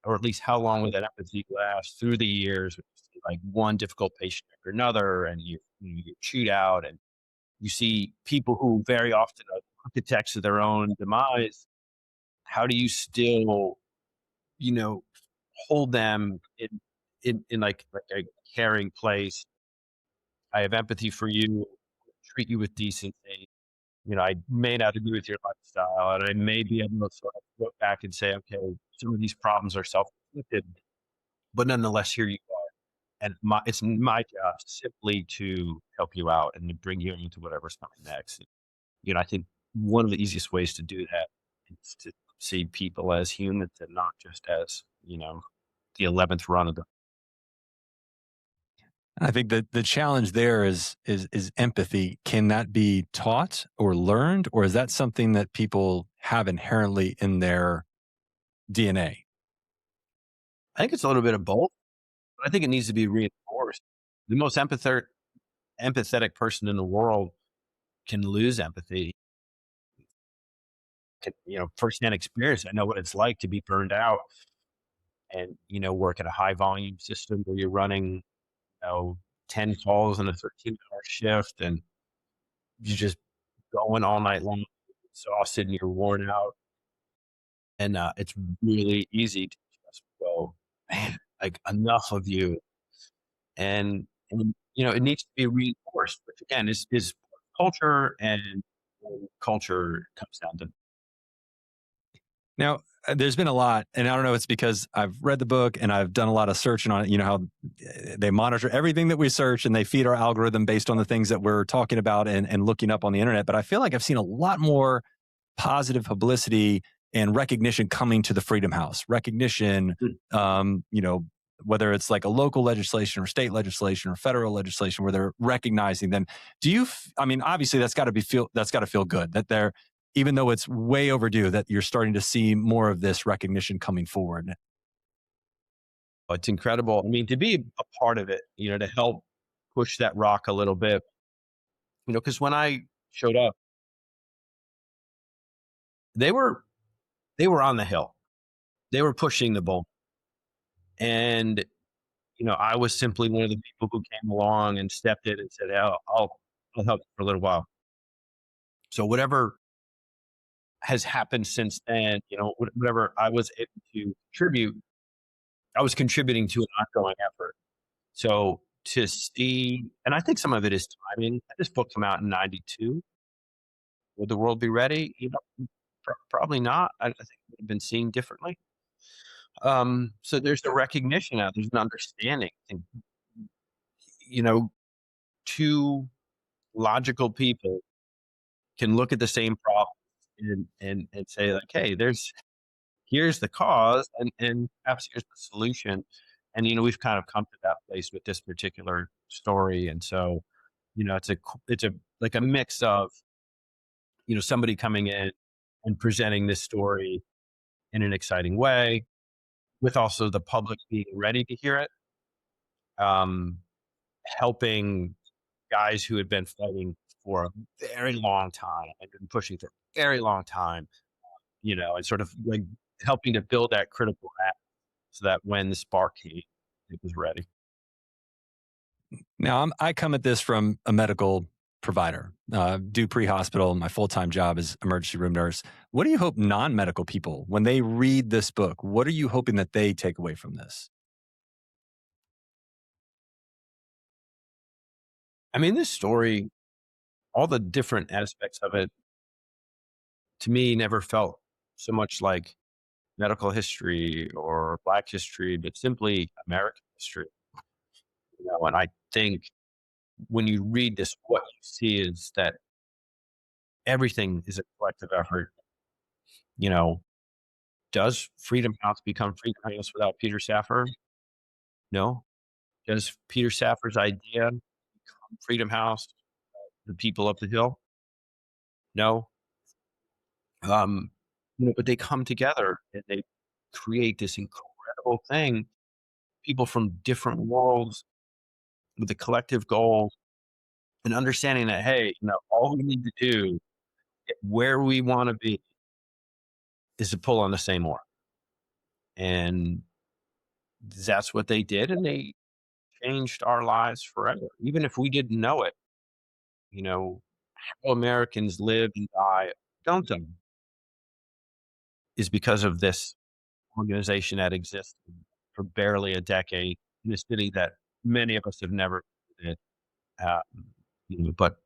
or at least how long will that empathy last through the years? Like one difficult patient after another, and you get chewed out, and you see people who very often are architects of their own demise. How do you still, hold them in like a caring place? I have empathy for you, treat you with decency. I may not agree with your lifestyle, and I may be able to sort of look back and say, okay, some of these problems are self-inflicted, but nonetheless, here you are. And it's my job simply to help you out and to bring you into whatever's coming next. I think one of the easiest ways to do that is to see people as humans and not just as, the 11th run of the. I think that the challenge there is empathy. Can that be taught or learned, or is that something that people have inherently in their DNA? I think it's a little bit of both, but I think it needs to be reinforced. The most empathetic person in the world can lose empathy. Firsthand experience. I know what it's like to be burned out and, work at a high volume system where you're running, 10 calls in a 13-hour shift and you're just going all night long, exhausted and you're worn out. And it's really easy to just go, man, like enough of you. And it needs to be reinforced, which again is culture, and culture comes down to. Now, there's been a lot, and I don't know if it's because I've read the book and I've done a lot of searching on it. You know how they monitor everything that we search and they feed our algorithm based on the things that we're talking about and looking up on the internet. But I feel like I've seen a lot more positive publicity and recognition coming to the Freedom House. Recognition, whether it's like a local legislation or state legislation or federal legislation where they're recognizing them. Obviously that's got to feel good that they're, even though it's way overdue, that you're starting to see more of this recognition coming forward. It's incredible. I mean, to be a part of it, to help push that rock a little bit, because when I showed up, they were on the Hill. They were pushing the bull. And, I was simply one of the people who came along and stepped in and said, I'll help you for a little while. So whatever has happened since then, whatever I was able to contribute, I was contributing to an ongoing effort. So to see, and I think some of it is timing. This book came out in 92. Would the world be ready? Probably not. I think it would have been seen differently. So there's a recognition out, there's an understanding. And, two logical people can look at the same problem and say like, hey, here's the cause and perhaps here's the solution. And, we've kind of come to that place with this particular story. And so, it's like a mix of, somebody coming in and presenting this story in an exciting way, with also the public being ready to hear it, helping guys who had been fighting for a very long time and been pushing for a very long time, and sort of like helping to build that critical mass so that when the spark came, it was ready. Now, I come at this from a medical provider, Dupree Hospital. My full-time job is emergency room nurse. What do you hope non-medical people, when they read this book, what are you hoping that they take away from this? I mean, this story, all the different aspects of it, to me, never felt so much like medical history or Black history, but simply American history. And I think when you read this, what you see is that everything is a collective effort. Does Freedom House become Freedom House without Peter Safar? No. Does Peter Safar's idea become Freedom House, the people up the Hill? No. But they come together and they create this incredible thing. People from different worlds with a collective goal and understanding that, hey, all we need to do, get where we want to be, is to pull on the same oar. And that's what they did. And they changed our lives forever. Even if we didn't know it, how Americans live and die, don't die, is because of this organization that exists for barely a decade in a city that many of us have never visited. But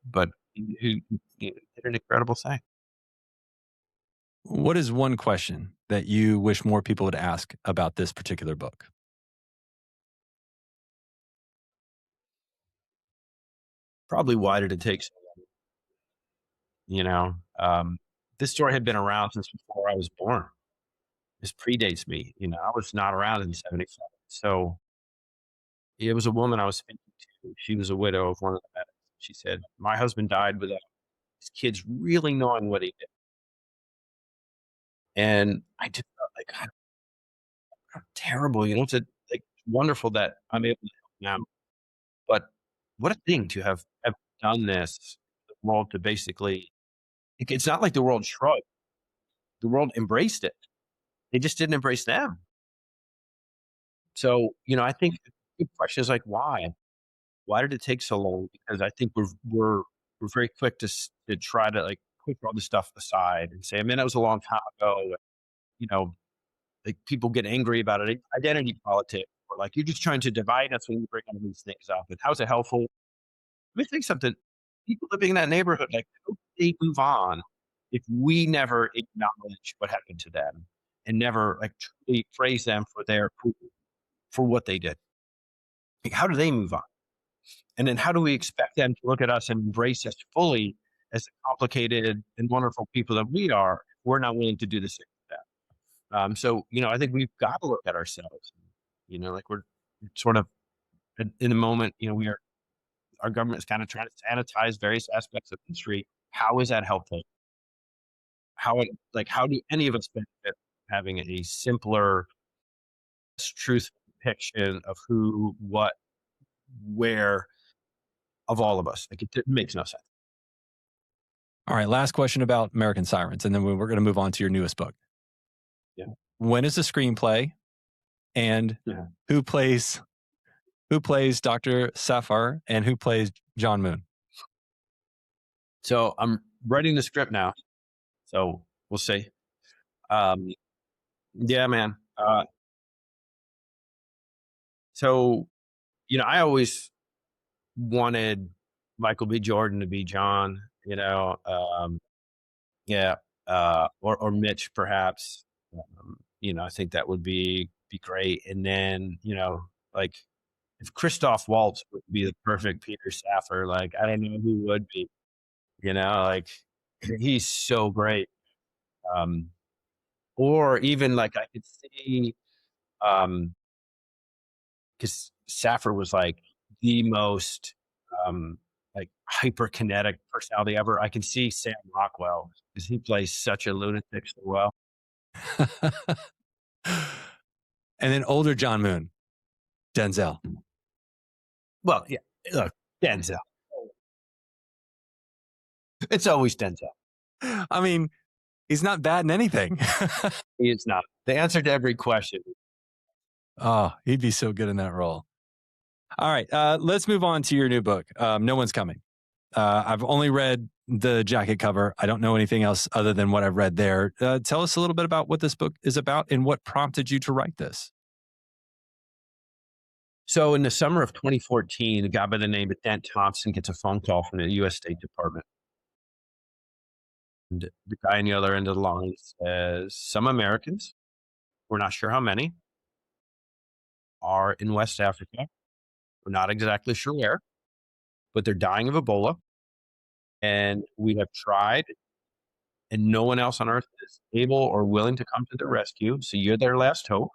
who did an incredible thing. What is one question that you wish more people would ask about this particular book? Probably, why did it take so long? This story had been around since before I was born. This predates me. I was not around in '77. So it was a woman I was speaking to. She was a widow of one of the medics. She said, my husband died without his kids really knowing what he did. And I just felt like, God, how terrible. It's wonderful that I'm able to help them. But what a thing to have done this, the world to basically, it's not like the world shrugged. The world embraced it. They just didn't embrace them. So, I think the good question is like, why? Why did it take so long? Because I think we're very quick to try to like push all this stuff aside and say, I mean, that was a long time ago. You know, like people get angry about it. Identity politics, or like you're just trying to divide us when you bring all these things up. And how's it helpful? Let me think something. People living in that neighborhood, like, how do they move on if we never acknowledge what happened to them and never like truly praise them for what they did? Like, how do they move on? And then how do we expect them to look at us and embrace us fully as the complicated and wonderful people that we are? If we're not willing to do the same with them. So, I think we've got to look at ourselves. Like we're sort of in the moment. Our government is kind of trying to sanitize various aspects of history. How is that helpful? How do any of us benefit having a simpler, truthful depiction of who, what, where of all of us? Like it makes no sense. All right, last question about American Sirens, and then we're going to move on to your newest book. Yeah. When is the screenplay, and who plays Dr. Safar, and who plays John Moon? So I'm writing the script now. So we'll see. Yeah, man. So, I always wanted Michael B. Jordan to be John, or Mitch perhaps. I think that would be great. And then, like if Christoph Waltz would be the perfect Peter Safar, like I don't know who would be, like he's so great. Or even like I could see, because Safar was like the most like hyperkinetic personality ever. I can see Sam Rockwell because he plays such a lunatic so well. And then older John Moon, Denzel. Well, yeah, look, Denzel. It's always Denzel. I mean, he's not bad in anything. He is not. The answer to every question. Oh, he'd be so good in that role. All right, let's move on to your new book, No One's Coming. I've only read the jacket cover. I don't know anything else other than what I've read there. Tell us a little bit about what this book is about and what prompted you to write this. So in the summer of 2014, a guy by the name of Dent Thompson gets a phone call from the U.S. State Department. And the guy on the other end of the line says, some Americans, we're not sure how many, are in West Africa. We're not exactly sure where, but they're dying of Ebola. And we have tried, and no one else on earth is able or willing to come to their rescue. So you're their last hope.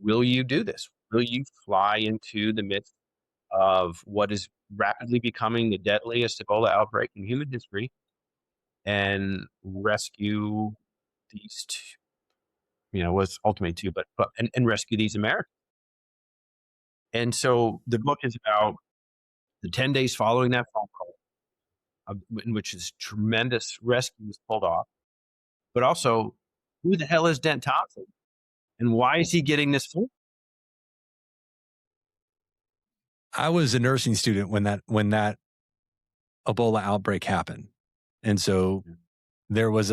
Will you do this? Will you fly into the midst of what is rapidly becoming the deadliest Ebola outbreak in human history and rescue these two, was ultimately two, but and rescue these Americans? And so the book is about the 10 days following that phone call, in which this tremendous rescue was pulled off. But also, who the hell is Dent Thompson? And why is he getting this phone? I was a nursing student when that Ebola outbreak happened. And so that was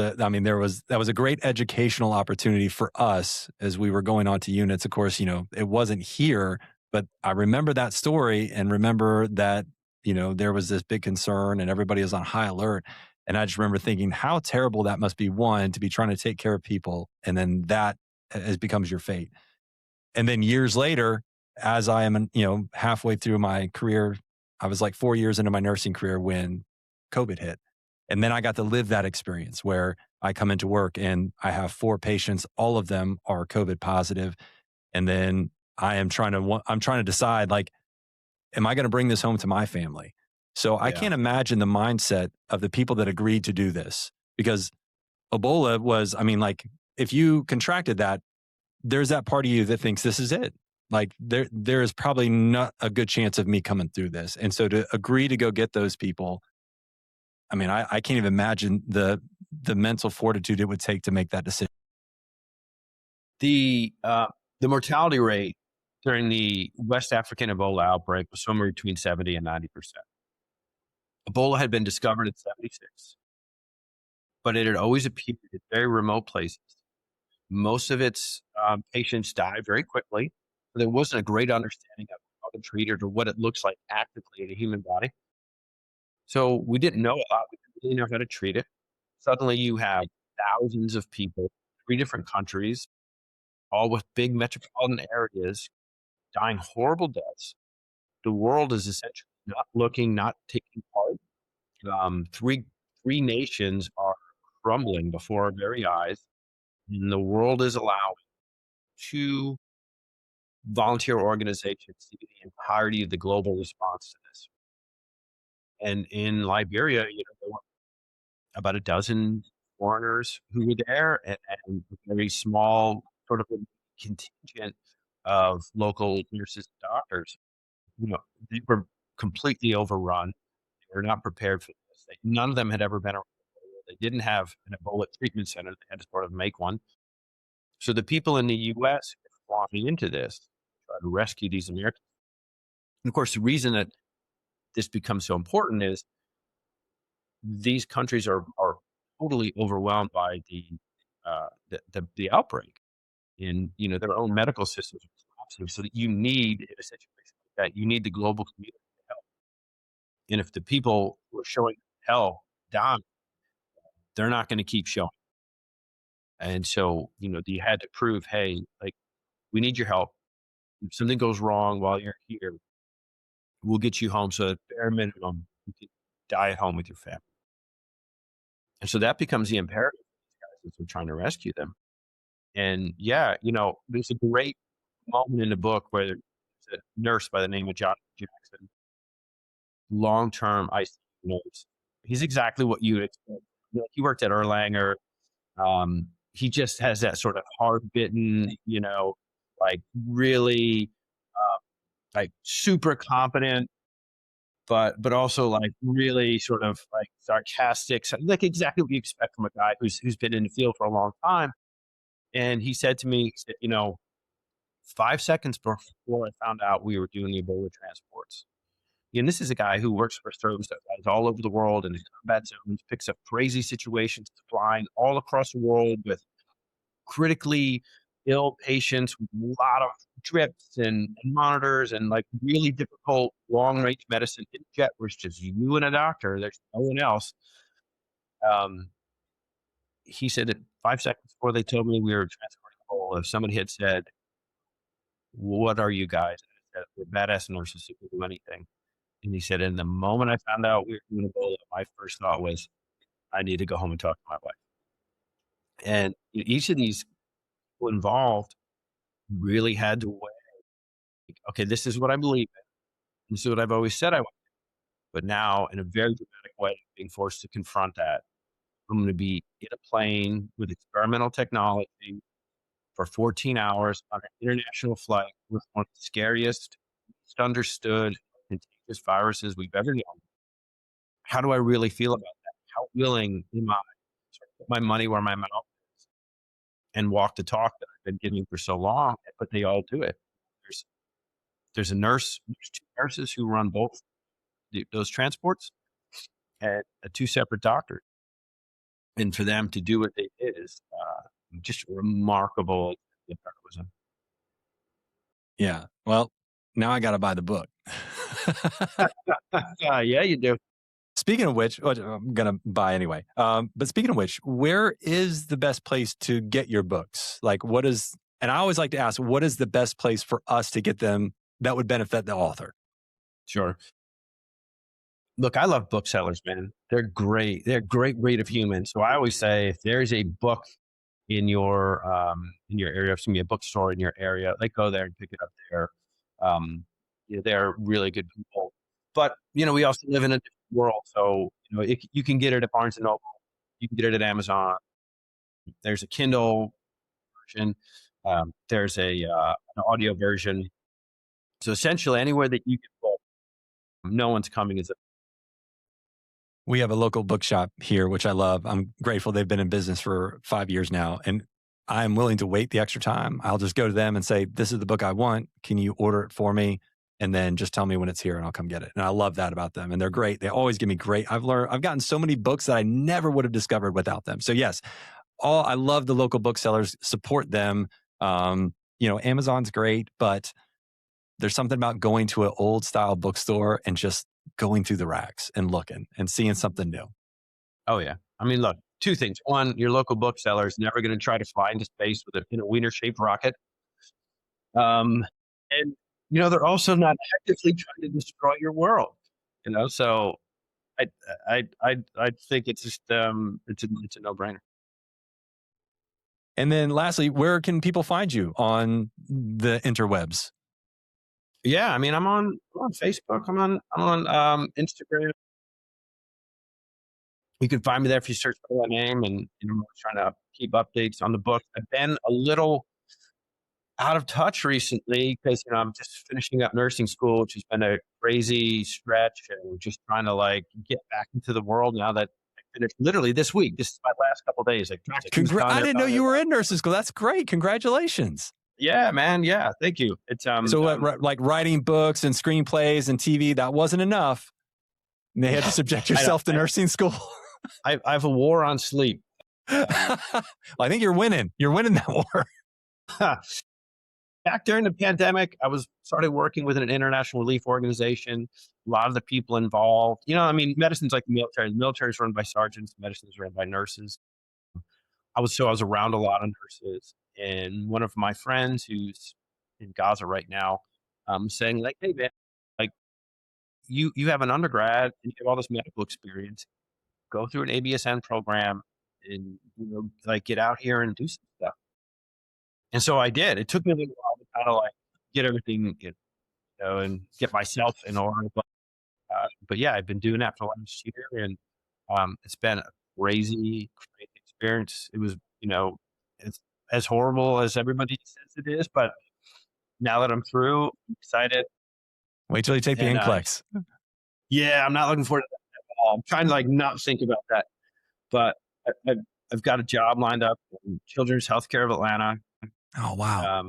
a great educational opportunity for us as we were going on to units. Of course, it wasn't here, but I remember that story and remember that, there was this big concern and everybody was on high alert. And I just remember thinking how terrible that must be, one, to be trying to take care of people. And then that becomes your fate. And then years later, as I am, halfway through my career, I was like 4 years into my nursing career when COVID hit. And then I got to live that experience where I come into work and I have 4 patients, all of them are COVID positive. And then I'm trying to decide, like, am I going to bring this home to my family? So I can't imagine the mindset of the people that agreed to do this, because Ebola was, if you contracted that, there's that part of you that thinks this is it. Like there is probably not a good chance of me coming through this. And so to agree to go get those people, I can't even imagine the mental fortitude it would take to make that decision. The mortality rate during the West African Ebola outbreak was somewhere between 70 and 90%. Ebola had been discovered in 76. but it had always appeared in very remote places. Most of its patients died very quickly. There wasn't a great understanding of how to treat it or what it looks like actively in a human body. So we didn't know a lot. We didn't really know how to treat it. Suddenly you have thousands of people, 3 different countries, all with big metropolitan areas, dying horrible deaths. The world is essentially not looking, not taking part. Three nations are crumbling before our very eyes, and the world is allowing 2 volunteer organizations to be the entirety of the global response to this. And in Liberia, there were about a dozen foreigners who were there, and a very small sort of a contingent of local nurses and doctors. You know, they were completely overrun. They were not prepared for this. None of them had ever been around Ebola. They didn't have an Ebola treatment center. They had to sort of make one. So the people in the U.S. are flocking into this to try to rescue these Americans. And of course, the reason that this becomes so important is these countries are totally overwhelmed by the outbreak, and their own medical systems are collapsing. So that you need, in a situation like that, you need the global community to help. And if the people who are showing help down, they're not going to keep showing. And so you had to prove, hey, like, we need your help. If something goes wrong while you're here, we'll get you home. So at bare minimum, you can die at home with your family. And so that becomes the imperative for these guys as we're trying to rescue them. And yeah, there's a great moment in the book where there's a nurse by the name of John Jackson, long-term ICU nurse. He's exactly what you would expect. He worked at Erlanger. He just has that sort of hard-bitten, like really, like super competent, but also like really sort of like sarcastic, like exactly what you expect from a guy who's been in the field for a long time. And he said to me, 5 seconds before I found out we were doing Ebola transports. And this is a guy who works for service that flies all over the world in combat zones, picks up crazy situations, flying all across the world with critically ill patients with a lot of drips and monitors and like really difficult long range medicine in jet where it's just you and a doctor. There's no one else. He said that 5 seconds before they told me we were transporting Ebola, if somebody had said, "What are you guys?" I said, "We're badass nurses who can do anything." And he said, "In the moment I found out we were doing Ebola, my first thought was, I need to go home and talk to my wife." And each of these people involved really had to weigh, okay, this is what I believe in. This is what I've always said I want. But now, in a very dramatic way, being forced to confront that. I'm going to be in a plane with experimental technology for 14 hours on an international flight with one of the scariest, least understood, contagious viruses we've ever known. How do I really feel about that? How willing am I to put my money where my mouth is and walk the talk that I've been giving for so long? But they all do it. There's a nurse, there's 2 nurses who run both those transports, and 2 separate doctors. And for them to do what they did is just remarkable heroism. Yeah. Well, now I got to buy the book. Yeah, you do. Speaking of which, I'm going to buy anyway. But speaking of which, where is the best place to get your books? Like, and I always like to ask, what is the best place for us to get them that would benefit the author? Sure. Look, I love booksellers, man. They're great. They're a great breed of humans. So I always say, if there's a book in your area, if a bookstore in your area, like, go there and pick it up there. They're really good people. But we also live in a different world. So you can get it at Barnes and Noble. You can get it at Amazon. There's a Kindle version. There's an audio version. So essentially, anywhere that you can book, no one's coming as a. We have a local bookshop here, which I love. I'm grateful they've been in business for 5 years now, and I'm willing to wait the extra time. I'll just go to them and say, "This is the book I want. Can you order it for me?" and then just tell me when it's here and I'll come get it. And I love that about them. And they're great. They always give me great. I've gotten so many books that I never would have discovered without them. So yes, I love the local booksellers, support them. Amazon's great, but there's something about going to an old style bookstore and just going through the racks and looking and seeing something new. Oh yeah. I mean, look, two things. One, your local bookseller is never going to try to find a space with a wiener shaped rocket. And they're also not actively trying to destroy your world. So I think it's just it's a no brainer. And then lastly, where can people find you on the interwebs? Yeah, I mean, I'm on Facebook. I'm on Instagram. You can find me there if you search for that name, and I'm trying to keep updates on the book. I've been a little out of touch recently because I'm just finishing up nursing school, which has been a crazy stretch, and just trying to get back into the world now that I finished literally this week. This is my last couple of days. I didn't know you were in nursing school. That's great. Congratulations. Yeah, man. Yeah, thank you. It's like writing books and screenplays and TV, that wasn't enough. And they had to subject yourself to nursing school. I have a war on sleep. Well, I think you're winning. You're winning that war. Back during the pandemic, I started working with an international relief organization. A lot of the people involved, medicine's like the military. The military is run by sergeants. Medicine is run by nurses. I was around a lot of nurses. And one of my friends who's in Gaza right now, saying like, hey man, like you have an undergrad and you have all this medical experience, go through an ABSN program and get out here and do some stuff. And so I did. It took me a little while to kind of get everything, and get myself in order. But yeah, I've been doing that for the last year, and it's been a crazy experience. It was, it's as horrible as everybody says it is, but now that I'm through, I'm excited. Wait till you take the NCLEX. Yeah, I'm not looking forward to that at all. I'm trying to not think about that, but I've got a job lined up in Children's Healthcare of Atlanta. Oh, wow.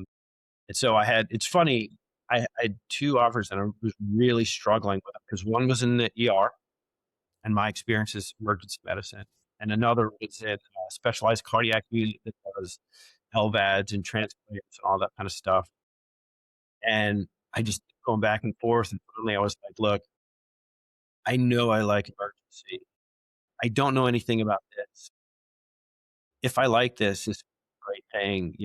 And so it's funny, I had two offers and I was really struggling with them because one was in the ER and my experience is emergency medicine. And another was in specialized cardiac unit that does LVADs and transplants and all that kind of stuff. And I just going back and forth. And finally I was like, look, I know I like emergency. I don't know anything about this. If I like this, it's a great thing,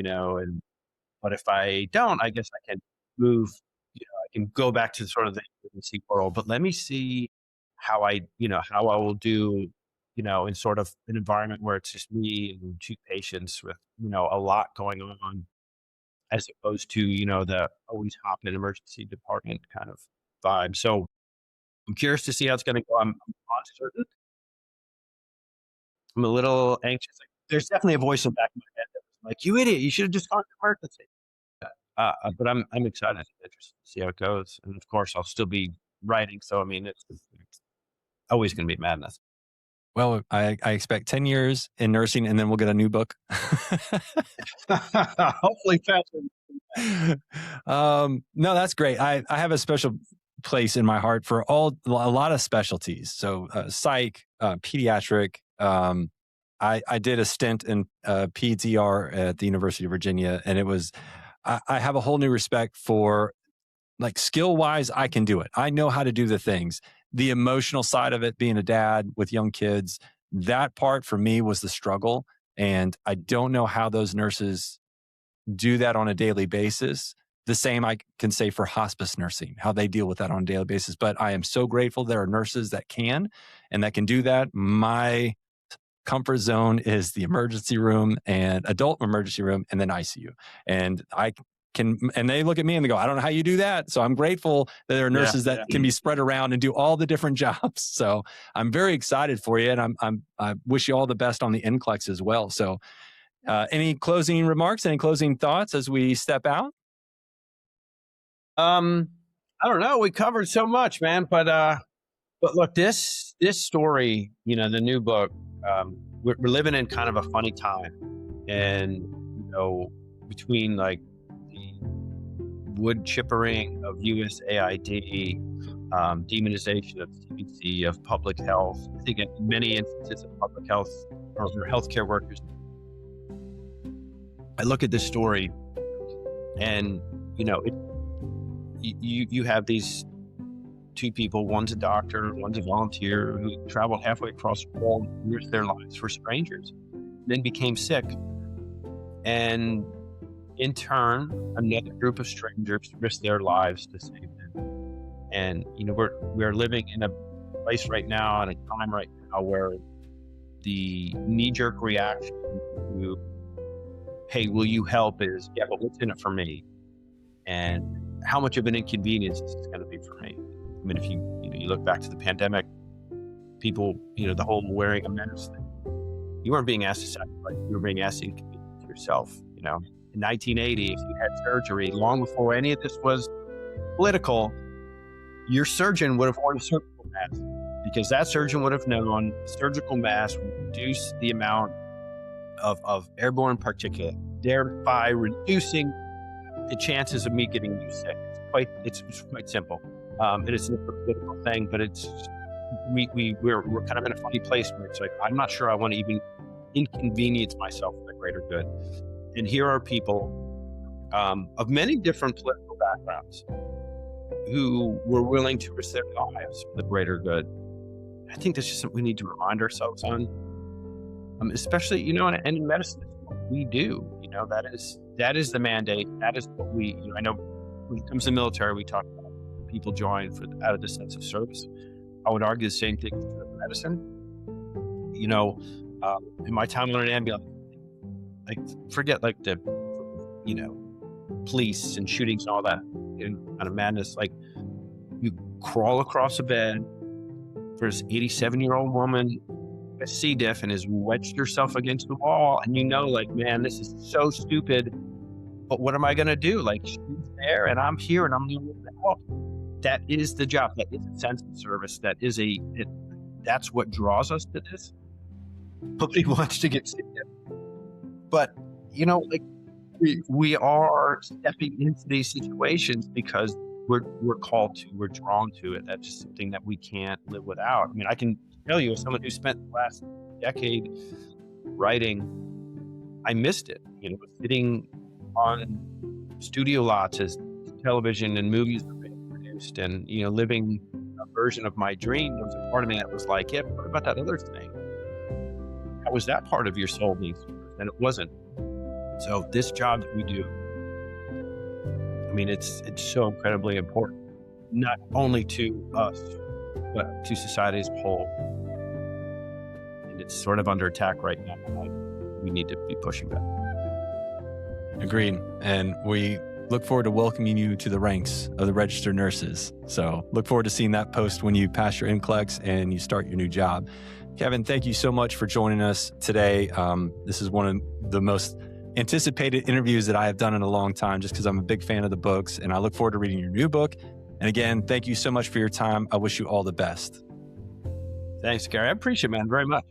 but if I don't, I guess I can move, I can go back to sort of the emergency world, but let me see how I will do, in sort of an environment where it's just me and two patients with, a lot going on, as opposed to, the always hop in emergency department kind of vibe. So I'm curious to see how it's going to go. I'm uncertain. I'm a little anxious. There's definitely a voice in the back of my head that was like, you idiot, you should have just gone to emergency. But I'm excited. I'm interested to see how it goes. And of course, I'll still be writing. So, I mean, it's always going to be madness. Well, I expect 10 years in nursing and then we'll get a new book. Hopefully faster. No, that's great. I have a special place in my heart for a lot of specialties. So psych, pediatric. I did a stint in peds ER at the University of Virginia, and it was, I have a whole new respect for, skill wise, I can do it. I know how to do the things. The emotional side of it, being a dad with young kids, that part for me was the struggle. And I don't know how those nurses do that on a daily basis. The same I can say for hospice nursing, how they deal with that on a daily basis. But I am so grateful there are nurses that can and that can do that. My comfort zone is the emergency room and adult emergency room and then ICU. And and they look at me and they go, I don't know how you do that. So I'm grateful that there are nurses that can be spread around and do all the different jobs. So I'm very excited for you. And I wish you all the best on the NCLEX as well. So any closing remarks, any closing thoughts as we step out? I don't know. We covered so much, man. But look, this story, the new book, we're living in kind of a funny time, and between wood chippering, of USAID, demonization of CDC, of public health. I think in many instances of public health or healthcare workers, I look at this story and, you have these two people, one's a doctor, one's a volunteer, who traveled halfway across the world, risked their lives for strangers, then became sick. And in turn, another group of strangers risked their lives to save them. And, we're living in a place right now, in a time right now, where the knee-jerk reaction to, hey, will you help, is, yeah, but what's in it for me? And how much of an inconvenience is this going to be for me? I mean, if you look back to the pandemic, people, the whole wearing a mask thing, you weren't being asked to sacrifice, you were being asked to inconvenience yourself. In 1980, if you had surgery, long before any of this was political, your surgeon would have worn a surgical mask, because that surgeon would have known surgical mask would reduce the amount of airborne particulate, thereby reducing the chances of me getting you sick. It's quite simple. It isn't a political thing, but we're kind of in a funny place where it's like, I'm not sure I want to even inconvenience myself for the greater good. And here are people of many different political backgrounds who were willing to risk their lives for the greater good. I think that's just something we need to remind ourselves on, especially, and in medicine, it's what we do. That is the mandate. That is what we, I know when it comes to the military, we talk about people join out of the sense of service. I would argue the same thing for medicine. In my time on an ambulance, forget the, police and shootings and all that kind of madness. You crawl across a bed for this 87-year-old woman, a C. diff, and has wedged herself against the wall, and man, this is so stupid, but what am I going to do? She's there, and I'm here, and I'm doing the help. That is the job. That is a sense of service. That's what draws us to this. Nobody wants to get sick, but we are stepping into these situations because we're called to, we're drawn to it. That's just something that we can't live without. I mean, I can tell you, as someone who spent the last decade writing, I missed it. Sitting on studio lots as television and movies were being produced, and living a version of my dream. There was a part of me that was like, yeah, but what about that other thing? How was that part of your soul being served? And it wasn't. So this job that we do, I mean, it's so incredibly important, not only to us, but to society as a whole. And it's sort of under attack right now. We need to be pushing back. Agreed. And we look forward to welcoming you to the ranks of the registered nurses. So look forward to seeing that post when you pass your NCLEX and you start your new job. Kevin, thank you so much for joining us today. This is one of the most anticipated interviews that I have done in a long time, just because I'm a big fan of the books, and I look forward to reading your new book. And again, thank you so much for your time. I wish you all the best. Thanks, Gary. I appreciate it, man, very much.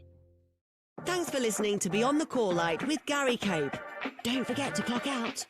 Thanks for listening to Beyond the Call Light with Gary Cope. Don't forget to clock out.